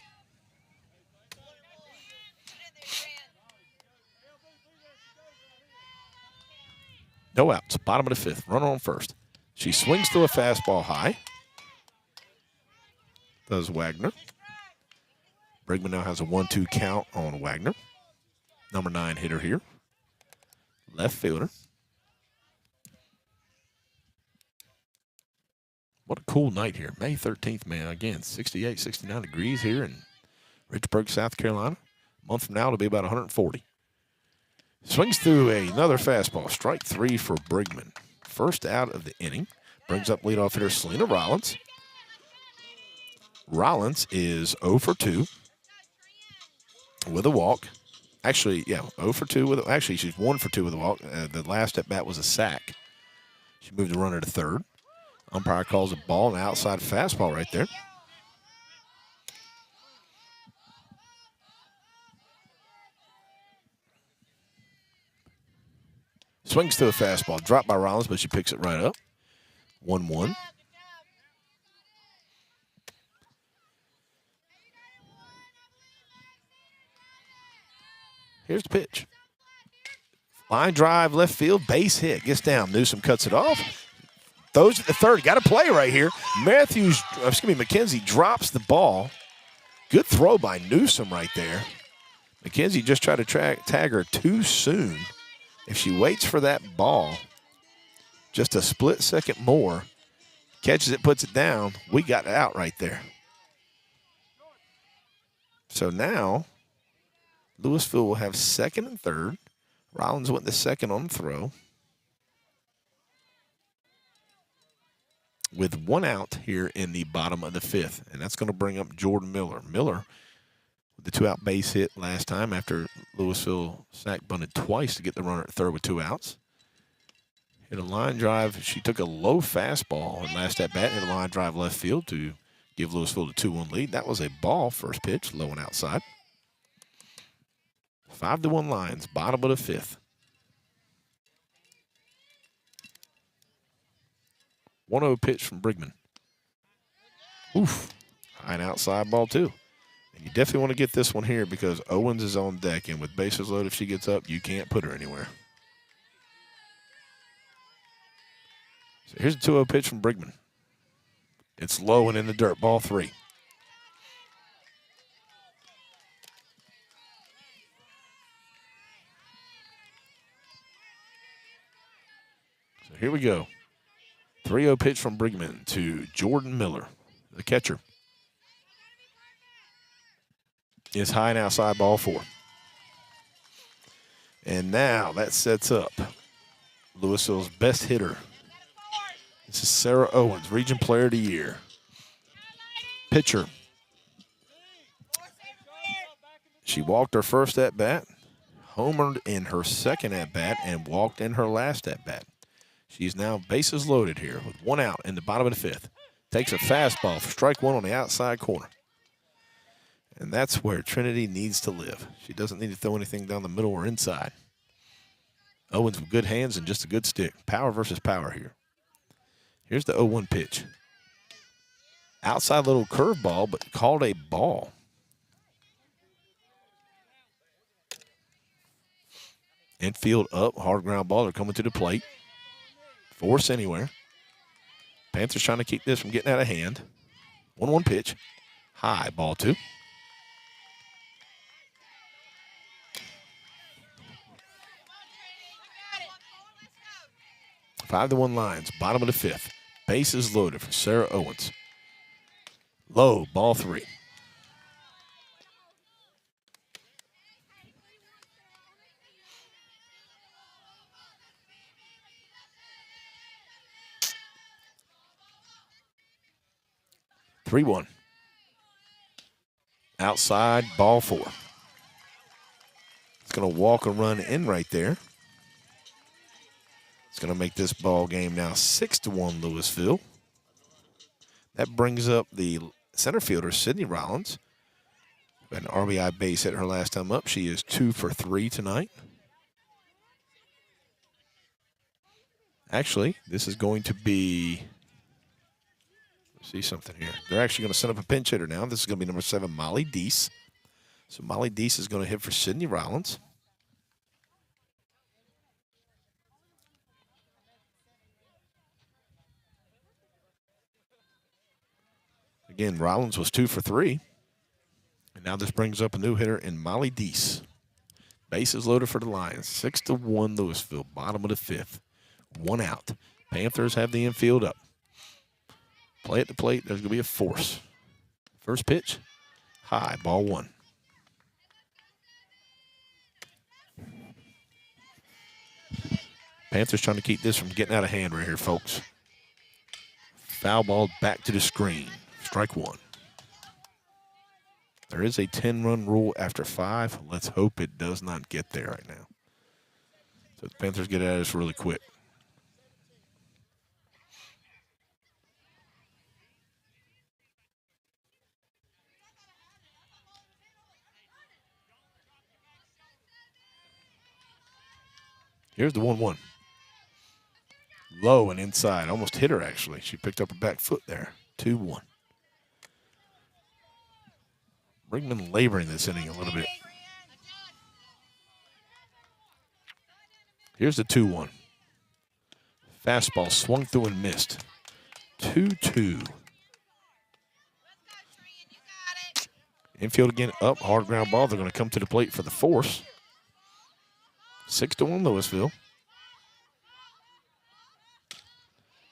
No outs. Bottom of the 5th. Runner on 1st. She swings to a fastball high. Does Wagner. Brigman now has a 1-2 count on Wagner. Number 9 hitter here. Left fielder. What a cool night here. May 13th, man. Again, 68, 69 degrees here in Richburg, South Carolina. A month from now, it'll be about 140. Swings through another fastball. Strike 3 for Brigman. First out of the inning. Brings up leadoff hitter Selena Rollins. Rollins is 0 for 2 with a walk. Actually, yeah, 0 for 2 with a, actually, she's 1 for 2 with a walk. The last at bat was a sack. She moved the runner to 3rd. Umpire calls a ball, an outside fastball right there. Swings to a fastball. Dropped by Rollins, but she picks it right up. 1-1. Here's the pitch. Line drive, left field, base hit. Gets down. Newsom cuts it off. Throws at the third. Got a play right here. McKenzie drops the ball. Good throw by Newsom right there. McKenzie just tried to tag her too soon. If she waits for that ball just a split second more, catches it, puts it down, we got it out right there. So now Lewisville will have second and third. Rollins went the second on the throw. With one out here in the bottom of the fifth, and that's going to bring up Jordan Miller. Miller with the two-out base hit last time after Lewisville sack bunted twice to get the runner at third with 2 outs. Hit a line drive. She took a low fastball in last at-bat, hit a line drive left field to give Lewisville the 2-1 lead. That was a ball, first pitch, low and outside. 5-1 Lions, bottom of the fifth. 1-0 pitch from Brigman. Oof. High and outside ball, too. And you definitely want to get this one here because Owens is on deck, and with bases loaded, if she gets up, you can't put her anywhere. So here's a 2-0 pitch from Brigman. It's low and in the dirt, ball 3. So here we go. 3-0 pitch from Brigman to Jordan Miller, the catcher. Is high and outside, ball 4. And now that sets up Lewisville's best hitter. This is Sarah Owens, Region Player of the Year. Pitcher. She walked her first at-bat, homered in her second at-bat, and walked in her last at-bat. She's now bases loaded here with 1 out in the bottom of the fifth. Takes a fastball for strike 1 on the outside corner. And that's where Trinity needs to live. She doesn't need to throw anything down the middle or inside. Owens with good hands and just a good stick. Power versus power here. Here's the 0-1 pitch. Outside little curveball, but called a ball. Infield up, hard ground ball. They're coming to the plate. Force anywhere. Panthers trying to keep this from getting out of hand. 1-1 pitch. High, ball 2. Five to 1 Lions, bottom of the fifth. Bases loaded for Sarah Owens. Low, ball 3. Three one. Outside, ball 4. It's going to walk a run in right there. It's going to make this ball game now 6-1 Lewisville. That brings up the center fielder, Sydney Rollins. Got an RBI base hit her last time up. She is 2 for 3 tonight. Actually, this is going to be, let's see something here. They're actually going to set up a pinch hitter now. This is going to be number 7, Molly Deese. So Molly Deese is going to hit for Sydney Rollins. Again, Rollins was 2 for 3. And now this brings up a new hitter in Molly Deese. Bases loaded for the Lions. 6-1 Lewisville, bottom of the fifth. 1 out. Panthers have the infield up. Play at the plate. There's going to be a force. First pitch, high, ball 1. Panthers trying to keep this from getting out of hand right here, folks. Foul ball back to the screen. Strike 1. There is a 10-run rule after 5. Let's hope it does not get there right now. So the Panthers get at us really quick. Here's the 1-1. Low and inside. Almost hit her, actually. She picked up her back foot there. 2-1. Brinkman laboring this inning a little bit. Here's the 2-1. Fastball swung through and missed. 2-2. Infield again up. Hard ground ball. They're going to come to the plate for the force. 6-1 Lewisville.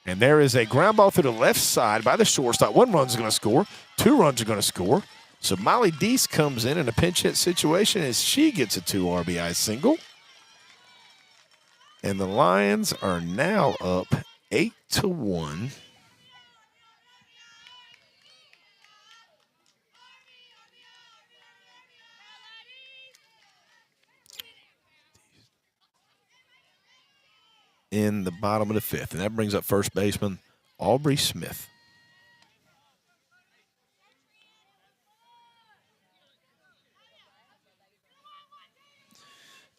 And there is a ground ball through the left side by the shortstop. 1 run's going to score. 2 runs are going to score. So Molly Deese comes in a pinch hit situation as she gets a 2 RBI single. And the Lions are now up 8-1. In the bottom of the 5th. And that brings up first baseman Aubrey Smith.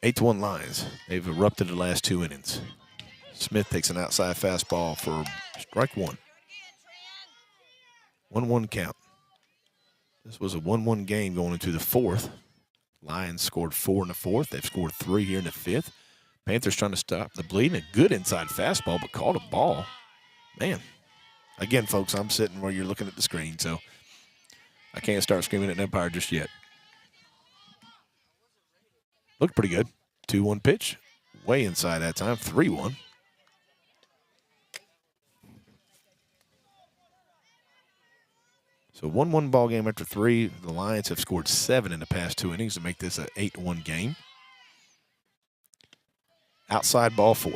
8-1 Lions. They've erupted the last 2 innings. Smith takes an outside fastball for strike 1. 1-1 count. This was a 1-1 game going into the 4th. Lions scored 4 in the 4th. They've scored 3 here in the 5th. Panthers trying to stop the bleeding. A good inside fastball, but called a ball. Man. Again, folks, I'm sitting where you're looking at the screen, so I can't start screaming at an umpire just yet. Looked pretty good. 2-1 pitch. Way inside that time. 3-1. So 1-1 ball game after 3. The Lions have scored 7 in the past 2 innings to make this an 8-1 game. Outside ball 4.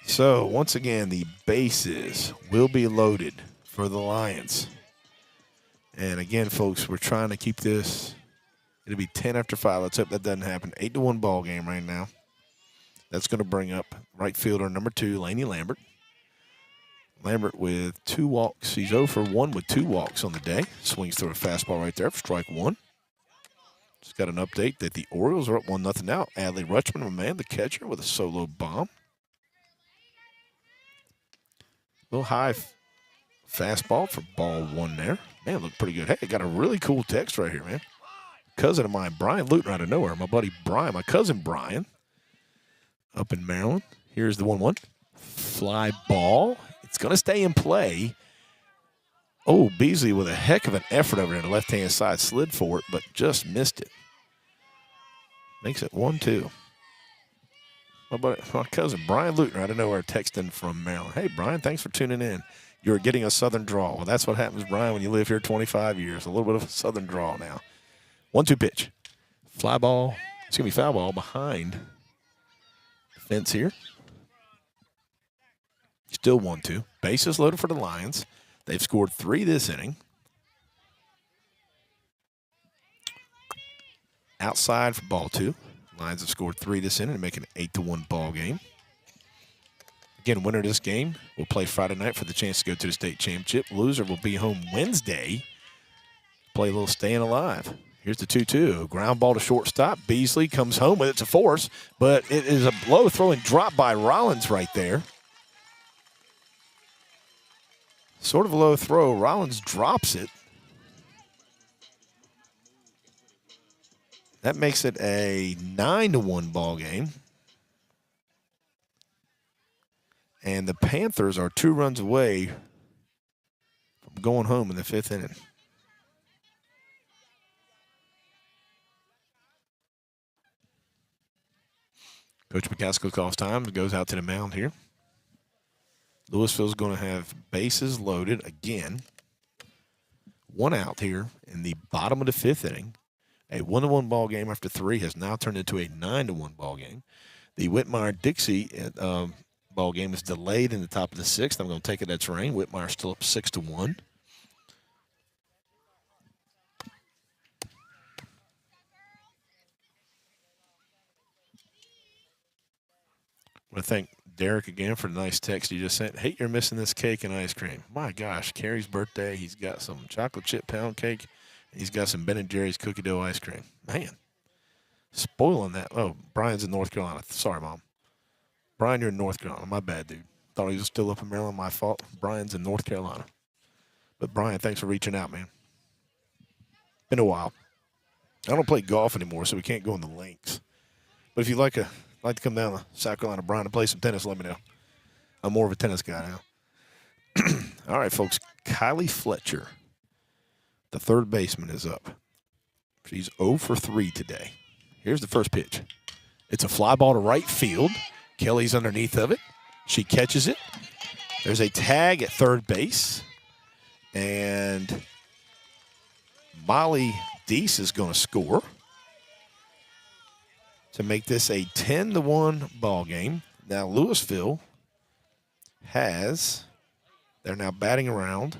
So once again, the bases will be loaded for the Lions. And again, folks, we're trying to keep this. It'll be 10 after 5. Let's hope that doesn't happen. 8-1 ball game right now. That's going to bring up right fielder number 2, Laney Lambert. Lambert with 2 walks. He's 0 for 1 with 2 walks on the day. Swings through a fastball right there for strike 1. Just got an update that the Orioles are up 1-0 now. Adley Rutschman, my man, the catcher, with a solo bomb. Little high fastball for ball 1 there. Man, looked pretty good. Hey, got a really cool text right here, man. Cousin of mine, Brian Luton, out of nowhere. My buddy Brian, my cousin Brian, up in Maryland. Here's the 1-1. Fly ball. It's going to stay in play. Oh, Beasley with a heck of an effort over there on the left-hand side. Slid for it, but just missed it. Makes it 1-2. My cousin Brian Luton, out of nowhere, texting from Maryland. Hey, Brian, thanks for tuning in. You're getting a southern drawl. Well, that's what happens, Brian, when you live here 25 years. A little bit of a southern drawl now. 1-2 pitch. Fly ball. It's going to be foul ball behind the fence here. Still 1-2. Bases loaded for the Lions. They've scored 3 this inning. Outside for ball 2. Lions have scored 3 this inning to make it an 8-1 ball game. Again, winner of this game will play Friday night for the chance to go to the state championship. Loser will be home Wednesday. Play a little staying alive. Here's the 2-2. Ground ball to shortstop. Beasley comes home with it to force, but it is a low throwing drop by Rollins right there. Sort of a low throw. Rollins drops it. That makes it a 9-1 ball game. And the Panthers are 2 runs away from going home in the 5th inning. Coach McCaskill calls time and goes out to the mound here. Lewisville's going to have bases loaded again. 1 out here in the bottom of the 5th inning. A 1-1 ball game after 3 has now turned into a 9-1 ball game. The Whitmire-Dixie ball game is delayed in the top of the 6th. I'm going to take it that's rain. Whitmire still up 6-1. I want to thank Derek again for the nice text he just sent. Hate you're missing this cake and ice cream. My gosh, Carrie's birthday. He's got some chocolate chip pound cake. He's got some Ben & Jerry's cookie dough ice cream. Man, Spoiling that. Oh, Brian's in North Carolina. Sorry, Mom. Brian, you're in North Carolina. My bad, dude. Thought he was still up in Maryland. My fault. Brian's in North Carolina. But, Brian, thanks for reaching out, man. Been a while. I don't play golf anymore, so we can't go in the links. But if you'd like to come down to South Carolina, Brian, and play some tennis, let me know. I'm more of a tennis guy now. All right, folks. Kylie Fletcher, the third baseman, is up. She's 0 for 3 today. Here's the first pitch. It's a fly ball to right field. Kelly's underneath of it. She catches it. There's a tag at third base. And Molly Deese is going to score to make this a 10-1 ball game. Now, Lewisville they're now batting around.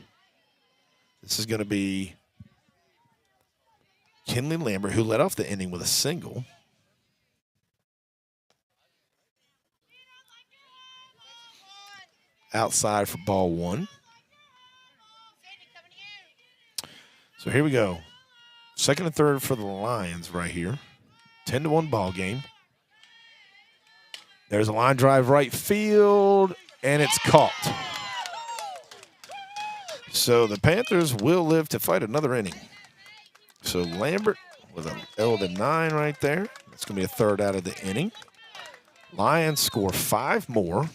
This is going to be Kinley Lambert, who led off the inning with a single. Outside for ball one. So here we go. Second and third for the Lions right here. 10-1 ball game. There's a line drive right field, and it's caught. So the Panthers will live to fight another inning. So Lambert with an L-9 right there. That's going to be a third out of the inning. Lions score 5 more.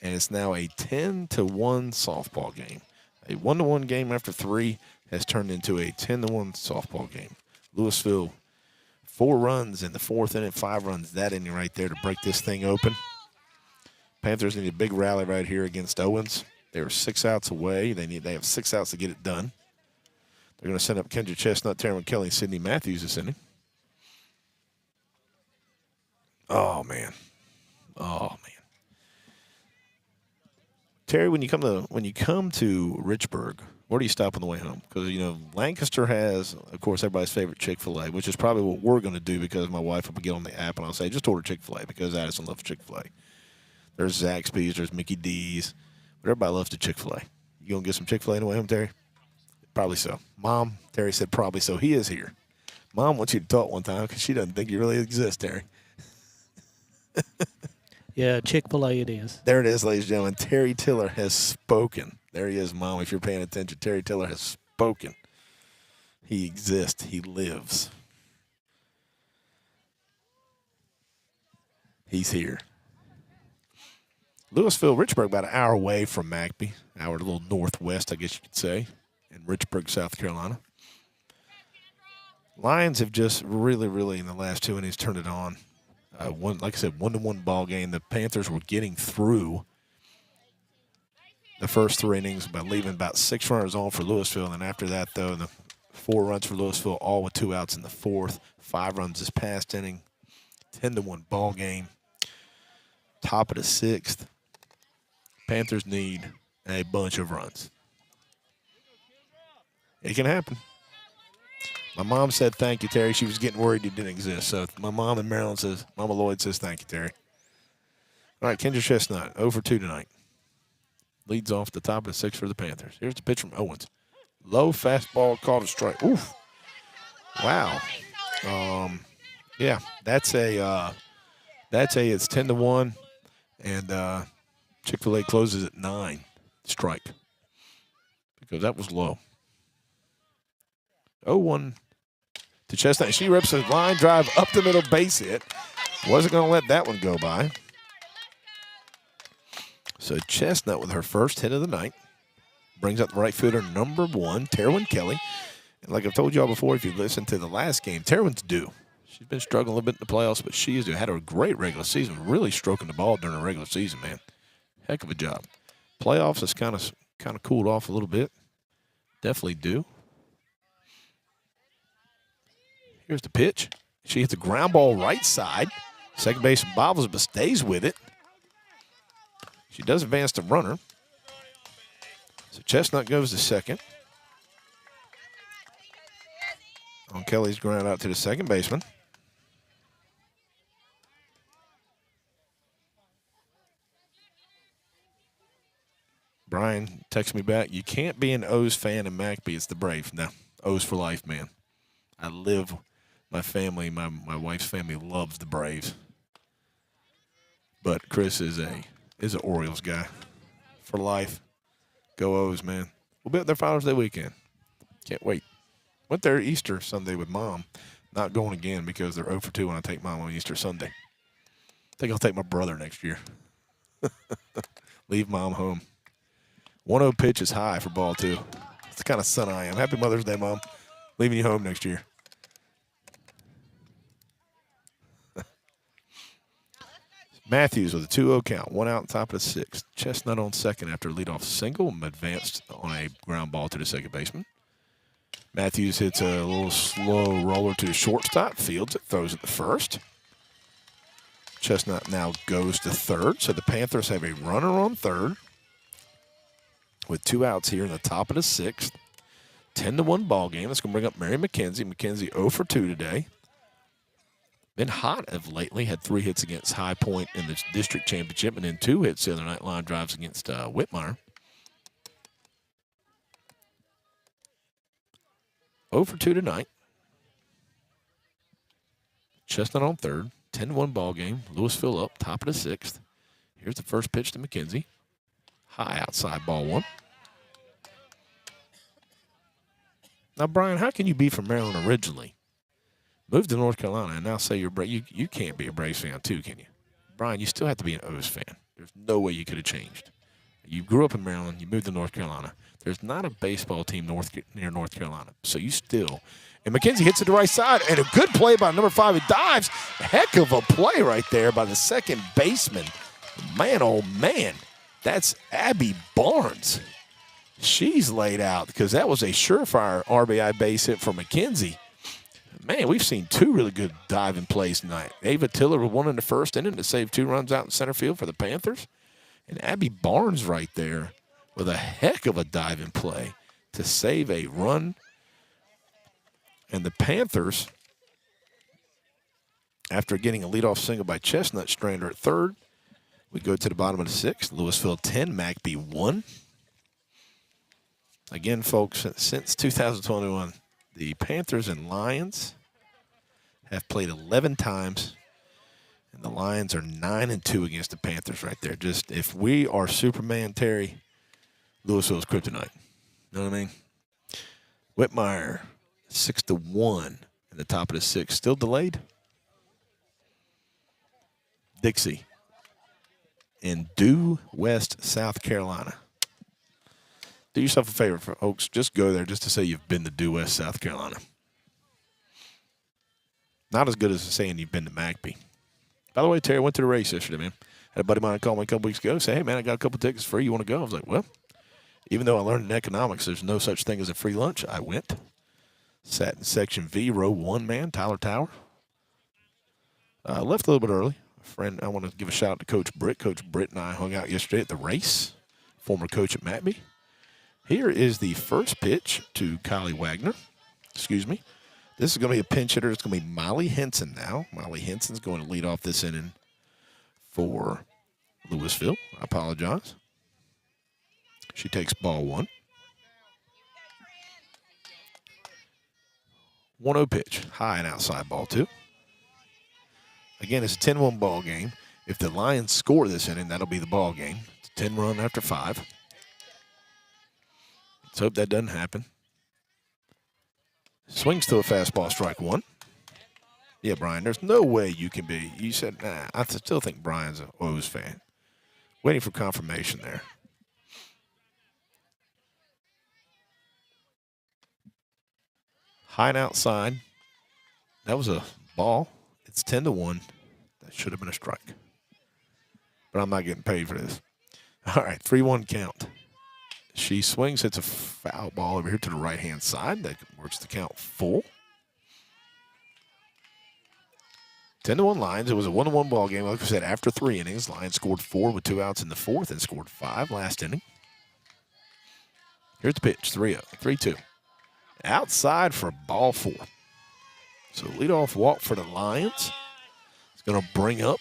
And it's now a 10-1 softball game. A 1-1 game after 3 has turned into a 10-1 softball game. Lewisville, 4 runs in the 4th inning, 5 runs that inning right there to break this thing open. Panthers need a big rally right here against Owens. They were 6 outs away. They have 6 outs to get it done. They're going to send up Kendra Chestnut, Terrence Kelly, and Sydney Matthews this inning. Oh, man. Oh, man. Terry, when you come to Richburg, where do you stop on the way home? Because, Lancaster has, of course, everybody's favorite Chick-fil-A, which is probably what we're going to do because my wife will get on the app and I'll say, just order Chick-fil-A because Addison loves Chick-fil-A. There's Zaxby's, there's Mickey D's, but everybody loves the Chick-fil-A. You going to get some Chick-fil-A on the way home, Terry? Probably so. Mom, Terry said probably so. He is here. Mom wants you to talk one time because she doesn't think you really exist, Terry. Yeah, Chick-fil-A it is. There it is, ladies and gentlemen. Terry Tiller has spoken. There he is, Mom. If you're paying attention, Terry Tiller has spoken. He exists. He lives. He's here. Lewisville, Richburg, about an hour away from McBee. An hour a little northwest, I guess you could say, in Richburg, South Carolina. Lions have just really, in the last 2 innings, turned it on. Like I said, 1-1 ball game. The Panthers were getting through the first 3 innings by leaving about 6 runners on for Lewisville. And after that, though, the 4 runs for Lewisville, all with 2 outs in the 4th. 5 runs this past inning. 10-1 ball game. Top of the 6th. Panthers need a bunch of runs. It can happen. My mom said thank you, Terry. She was getting worried you didn't exist. So my mom in Maryland says, Mama Lloyd says thank you, Terry. All right, Kendra Chestnut, 0 for 2 tonight. Leads off the top of the 6th for the Panthers. Here's the pitch from Owens. Low fastball, called a strike. Oof. Wow. Yeah, it's 10-1, and Chick-fil-A closes at 9. Strike. Because that was low. 0-1 to Chestnut. She rips a line drive up the middle, base hit. Wasn't going to let that one go by. So Chestnut with her first hit of the night. Brings up the right fielder, number 1, Terwin Kelly. And like I've told y'all before, if you listen to the last game, Terwin's due. She's been struggling a little bit in the playoffs, but she is due. Had a great regular season. Really stroking the ball during the regular season, man. Heck of a job. Playoffs has kind of cooled off a little bit. Definitely due. Here's the pitch. She hits a ground ball right side. Second baseman bobbles but stays with it. She does advance the runner. So Chestnut goes to second. On Kelly's ground out to the second baseman. Brian texts me back. You can't be an O's fan in McBee. It's the Brave. No, O's for life, man. I live My family, my wife's family loves the Braves. But Chris is an Orioles guy for life. Go O's, man. We'll be at their Father's Day weekend. Can't wait. Went there Easter Sunday with Mom. Not going again because they're 0 for 2 when I take Mom on Easter Sunday. I think I'll take my brother next year. Leave Mom home. 1-0 pitch is high for ball 2. That's the kind of son I am. Happy Mother's Day, Mom. Leaving you home next year. Matthews with a 2-0 count. 1 out, top of the 6th. Chestnut on second after a leadoff single. Advanced on a ground ball to the second baseman. Matthews hits a little slow roller to the shortstop. Fields it, throws it to first. Chestnut now goes to third. So the Panthers have a runner on third with 2 outs here in the top of the 6th. 10-1 ball game. That's going to bring up Mary McKenzie. McKenzie 0 for 2 today. Been hot of lately. Had 3 hits against High Point in the district championship and then 2 hits the other night. Line drives against Whitmire. 0 for 2 tonight. Chestnut on third. 10-1 ball game. Lewisville up, top of the 6th. Here's the first pitch to McKenzie. High outside, ball 1. Now, Brian, how can you be from Maryland originally, move to North Carolina, and now say you're you can't be a Braves fan too, can you? Brian, you still have to be an O's fan. There's no way you could have changed. You grew up in Maryland. You moved to North Carolina. There's not a baseball team near North Carolina. So you still. And McKenzie hits it to the right side. And a good play by number 5. He dives. Heck of a play right there by the second baseman. Man, oh, man. That's Abby Barnes. She's laid out because that was a surefire RBI base hit for McKenzie. Man, we've seen 2 really good diving plays tonight. Ava Tiller with 1 in the first inning to save 2 runs out in center field for the Panthers. And Abby Barnes right there with a heck of a diving play to save a run. And the Panthers, after getting a leadoff single by Chestnut Strander at third, we go to the bottom of the 6th. Lewisville 10, McBee 1. Again, folks, since 2021, the Panthers and Lions have played 11 times. And the Lions are 9-2 against the Panthers right there. Just if we are Superman, Terry, Lewisville's kryptonite. You know what I mean? Whitmire, 6-1 in the top of the 6th. Still delayed. Dixie in Due West, South Carolina. Do yourself a favor, folks. Just go there just to say you've been to Due West, South Carolina. Not as good as saying you've been to McBee. By the way, Terry, went to the race yesterday, man. Had a buddy of mine call me a couple weeks ago, say, hey, man, I got a couple tickets free. You want to go? I was like, well, even though I learned in economics there's no such thing as a free lunch, I went. Sat in Section V, row 1, man, Tyler Tower. Left a little bit early. A friend, I want to give a shout out to Coach Britt. Coach Britt and I hung out yesterday at the race, former coach at McBee. Here is the first pitch to Kylie Wagner. Excuse me. This is going to be a pinch hitter. It's going to be Molly Henson now. Molly Henson's going to lead off this inning for Lewisville. I apologize. She takes ball 1. 1-0 pitch. High and outside, ball 2. Again, it's a 10-1 ball game. If the Lions score this inning, that'll be the ball game. It's a 10-run after 5. Let's hope that doesn't happen. Swings to a fastball, strike 1. Yeah, Brian, there's no way you can be. You said, nah, I still think Brian's an O's fan. Waiting for confirmation there. High and outside. That was a ball. It's 10-1. That should have been a strike. But I'm not getting paid for this. All right, 3-1 count. She swings, hits a foul ball over here to the right-hand side. That works the count full. 10-1 Lions. It was a 1-1 ball game. Like I said, after 3 innings, Lions scored 4 with 2 outs in the 4th and scored 5 last inning. Here's the pitch, 3-0, 3-2. Outside for ball 4. So leadoff walk for the Lions. It's going to bring up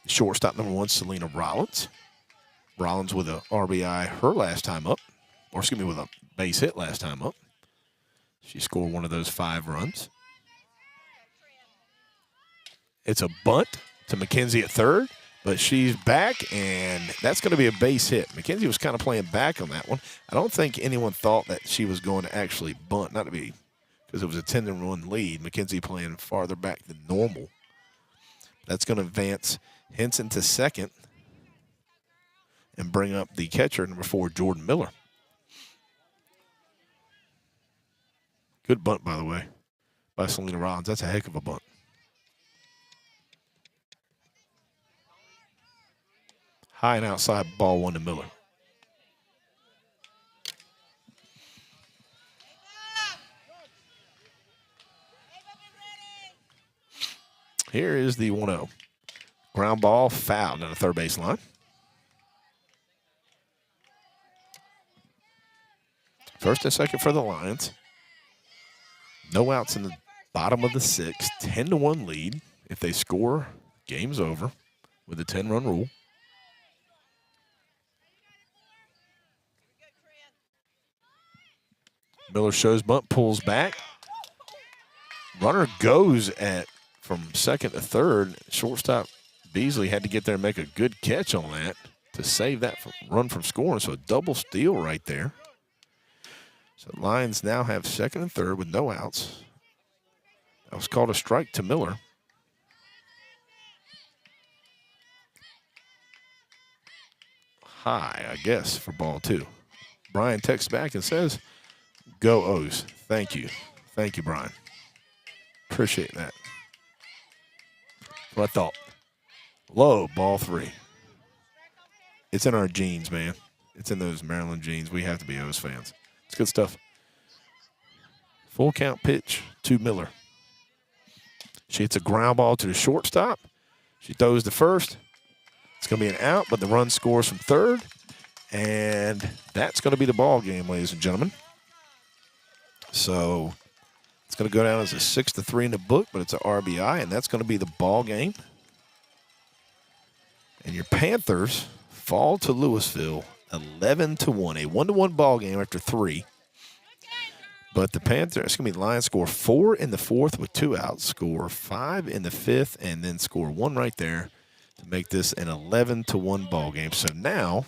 shortstop number 1, Selena Rollins. Rollins with a RBI her last time up. Or excuse me, with a base hit last time up. She scored one of those 5 runs. It's a bunt to McKenzie at third, but she's back, and that's going to be a base hit. McKenzie was kind of playing back on that one. I don't think anyone thought that she was going to actually bunt, not to be, because it was a 10-1 lead. McKenzie playing farther back than normal. That's going to advance Henson to second and bring up the catcher, number 4, Jordan Miller. Good bunt, by the way, by Selena Rollins. That's a heck of a bunt. High and outside, ball 1 to Miller. Here is the 1-0. Ground ball fouled on the third base line. First and second for the Lions. No outs in the bottom of the 6th. 10-1 lead. If they score, game's over with the 10-run rule. Miller shows bunt, pulls back. Runner goes from second to third. Shortstop Beasley had to get there and make a good catch on that to save that run from scoring. So a double steal right there. So the Lions now have second and third with no outs. That was called a strike to Miller. High, I guess, for ball 2. Brian texts back and says, "Go O's." Thank you. Thank you, Brian. Appreciate that. What I thought. Low, ball 3. It's in our genes, man. It's in those Maryland genes. We have to be O's fans. It's good stuff. Full count pitch to Miller. She hits a ground ball to the shortstop. She throws to first. It's going to be an out, but the run scores from third. And that's going to be the ball game, ladies and gentlemen. So it's going to go down as a 6-3 in the book, but it's an RBI, and that's going to be the ball game. And your Panthers fall to Lewisville 11-1, a 1-1 ball game after 3. But the Panthers, it's going to be the Lions score 4 in the 4th with 2 outs, score 5 in the 5th, and then score 1 right there to make this an 11-1 ball game. So now,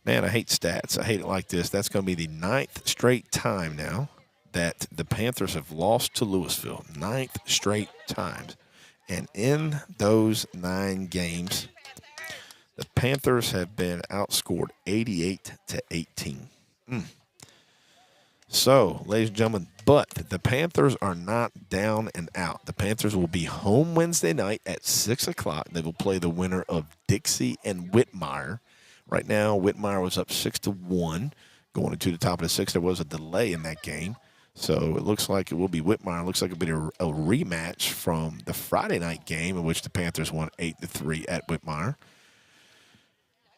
man, I hate stats. I hate it like this. That's going to be the 9th straight time now that the Panthers have lost to Lewisville. 9th straight times. And in those 9 games, the Panthers have been outscored 88-18. So, ladies and gentlemen, but the Panthers are not down and out. The Panthers will be home Wednesday night at 6 o'clock. They will play the winner of Dixie and Whitmire. Right now, Whitmire was up 6-1 going into the top of the 6th. There was a delay in that game. So it looks like it will be Whitmire. It looks like it'll be a rematch from the Friday night game in which the Panthers won 8-3 at Whitmire.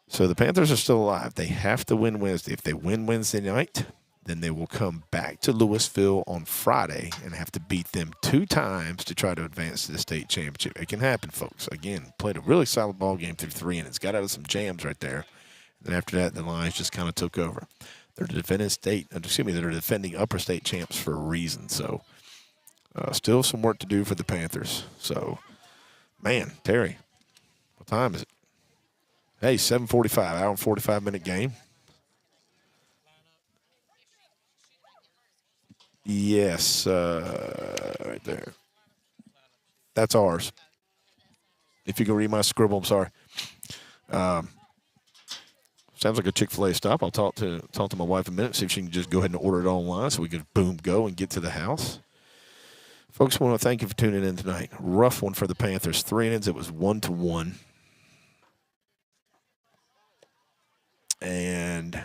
So the Panthers are still alive. They have to win Wednesday. If they win Wednesday night, then they will come back to Lewisville on Friday and have to beat them 2 times to try to advance to the state championship. It can happen, folks. Again, played a really solid ball game through 3 innings. Got out of some jams right there. And then after that, the Lions just kind of took over. They're they're defending upper state champs for a reason. So still some work to do for the Panthers. So, man, Terry, what time is it? Hey, 7:45, hour and 45-minute game. Yes, right there. That's ours. If you can read my scribble, I'm sorry. Sounds like a Chick-fil-A stop. I'll talk to my wife in a minute, see if she can just go ahead and order it online so we can, boom, go and get to the house. Folks, I want to thank you for tuning in tonight. Rough one for the Panthers. 3 innings. It was 1-1. And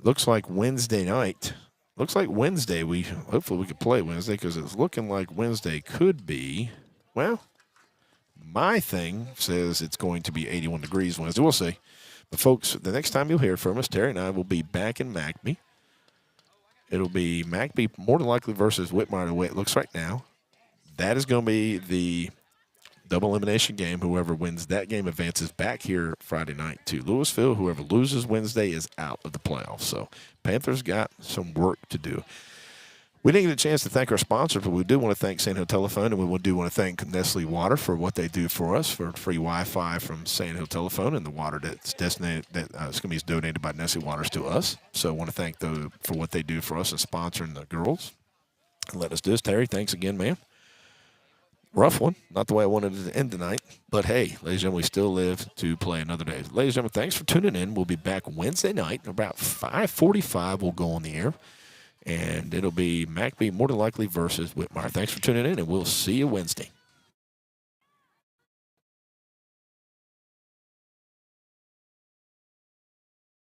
looks like Wednesday night. Hopefully we could play Wednesday because it's looking like Wednesday could be, well, my thing says it's going to be 81 degrees Wednesday. We'll see. But, folks, the next time you'll hear from us, Terry and I will be back in McBee. It'll be McBee more than likely versus Whitmire the way it looks right now. That is going to be the double elimination game. Whoever wins that game advances back here Friday night to Lewisville. Whoever loses Wednesday is out of the playoffs. So, Panthers got some work to do. We didn't get a chance to thank our sponsors, but we do want to thank Sand Hill Telephone, and we do want to thank Nestle Water for what they do for us, for free Wi-Fi from Sand Hill Telephone and the water that's designated it's going to be donated by Nestle Waters to us. So I want to thank them for what they do for us and sponsoring the girls. And let us do this. Terry, thanks again, man. Rough one. Not the way I wanted it to end tonight. But, hey, ladies and gentlemen, we still live to play another day. Ladies and gentlemen, thanks for tuning in. We'll be back Wednesday night. About 5:45 we'll go on the air. And it'll be McBee more than likely versus Whitmire. Thanks for tuning in, and we'll see you Wednesday.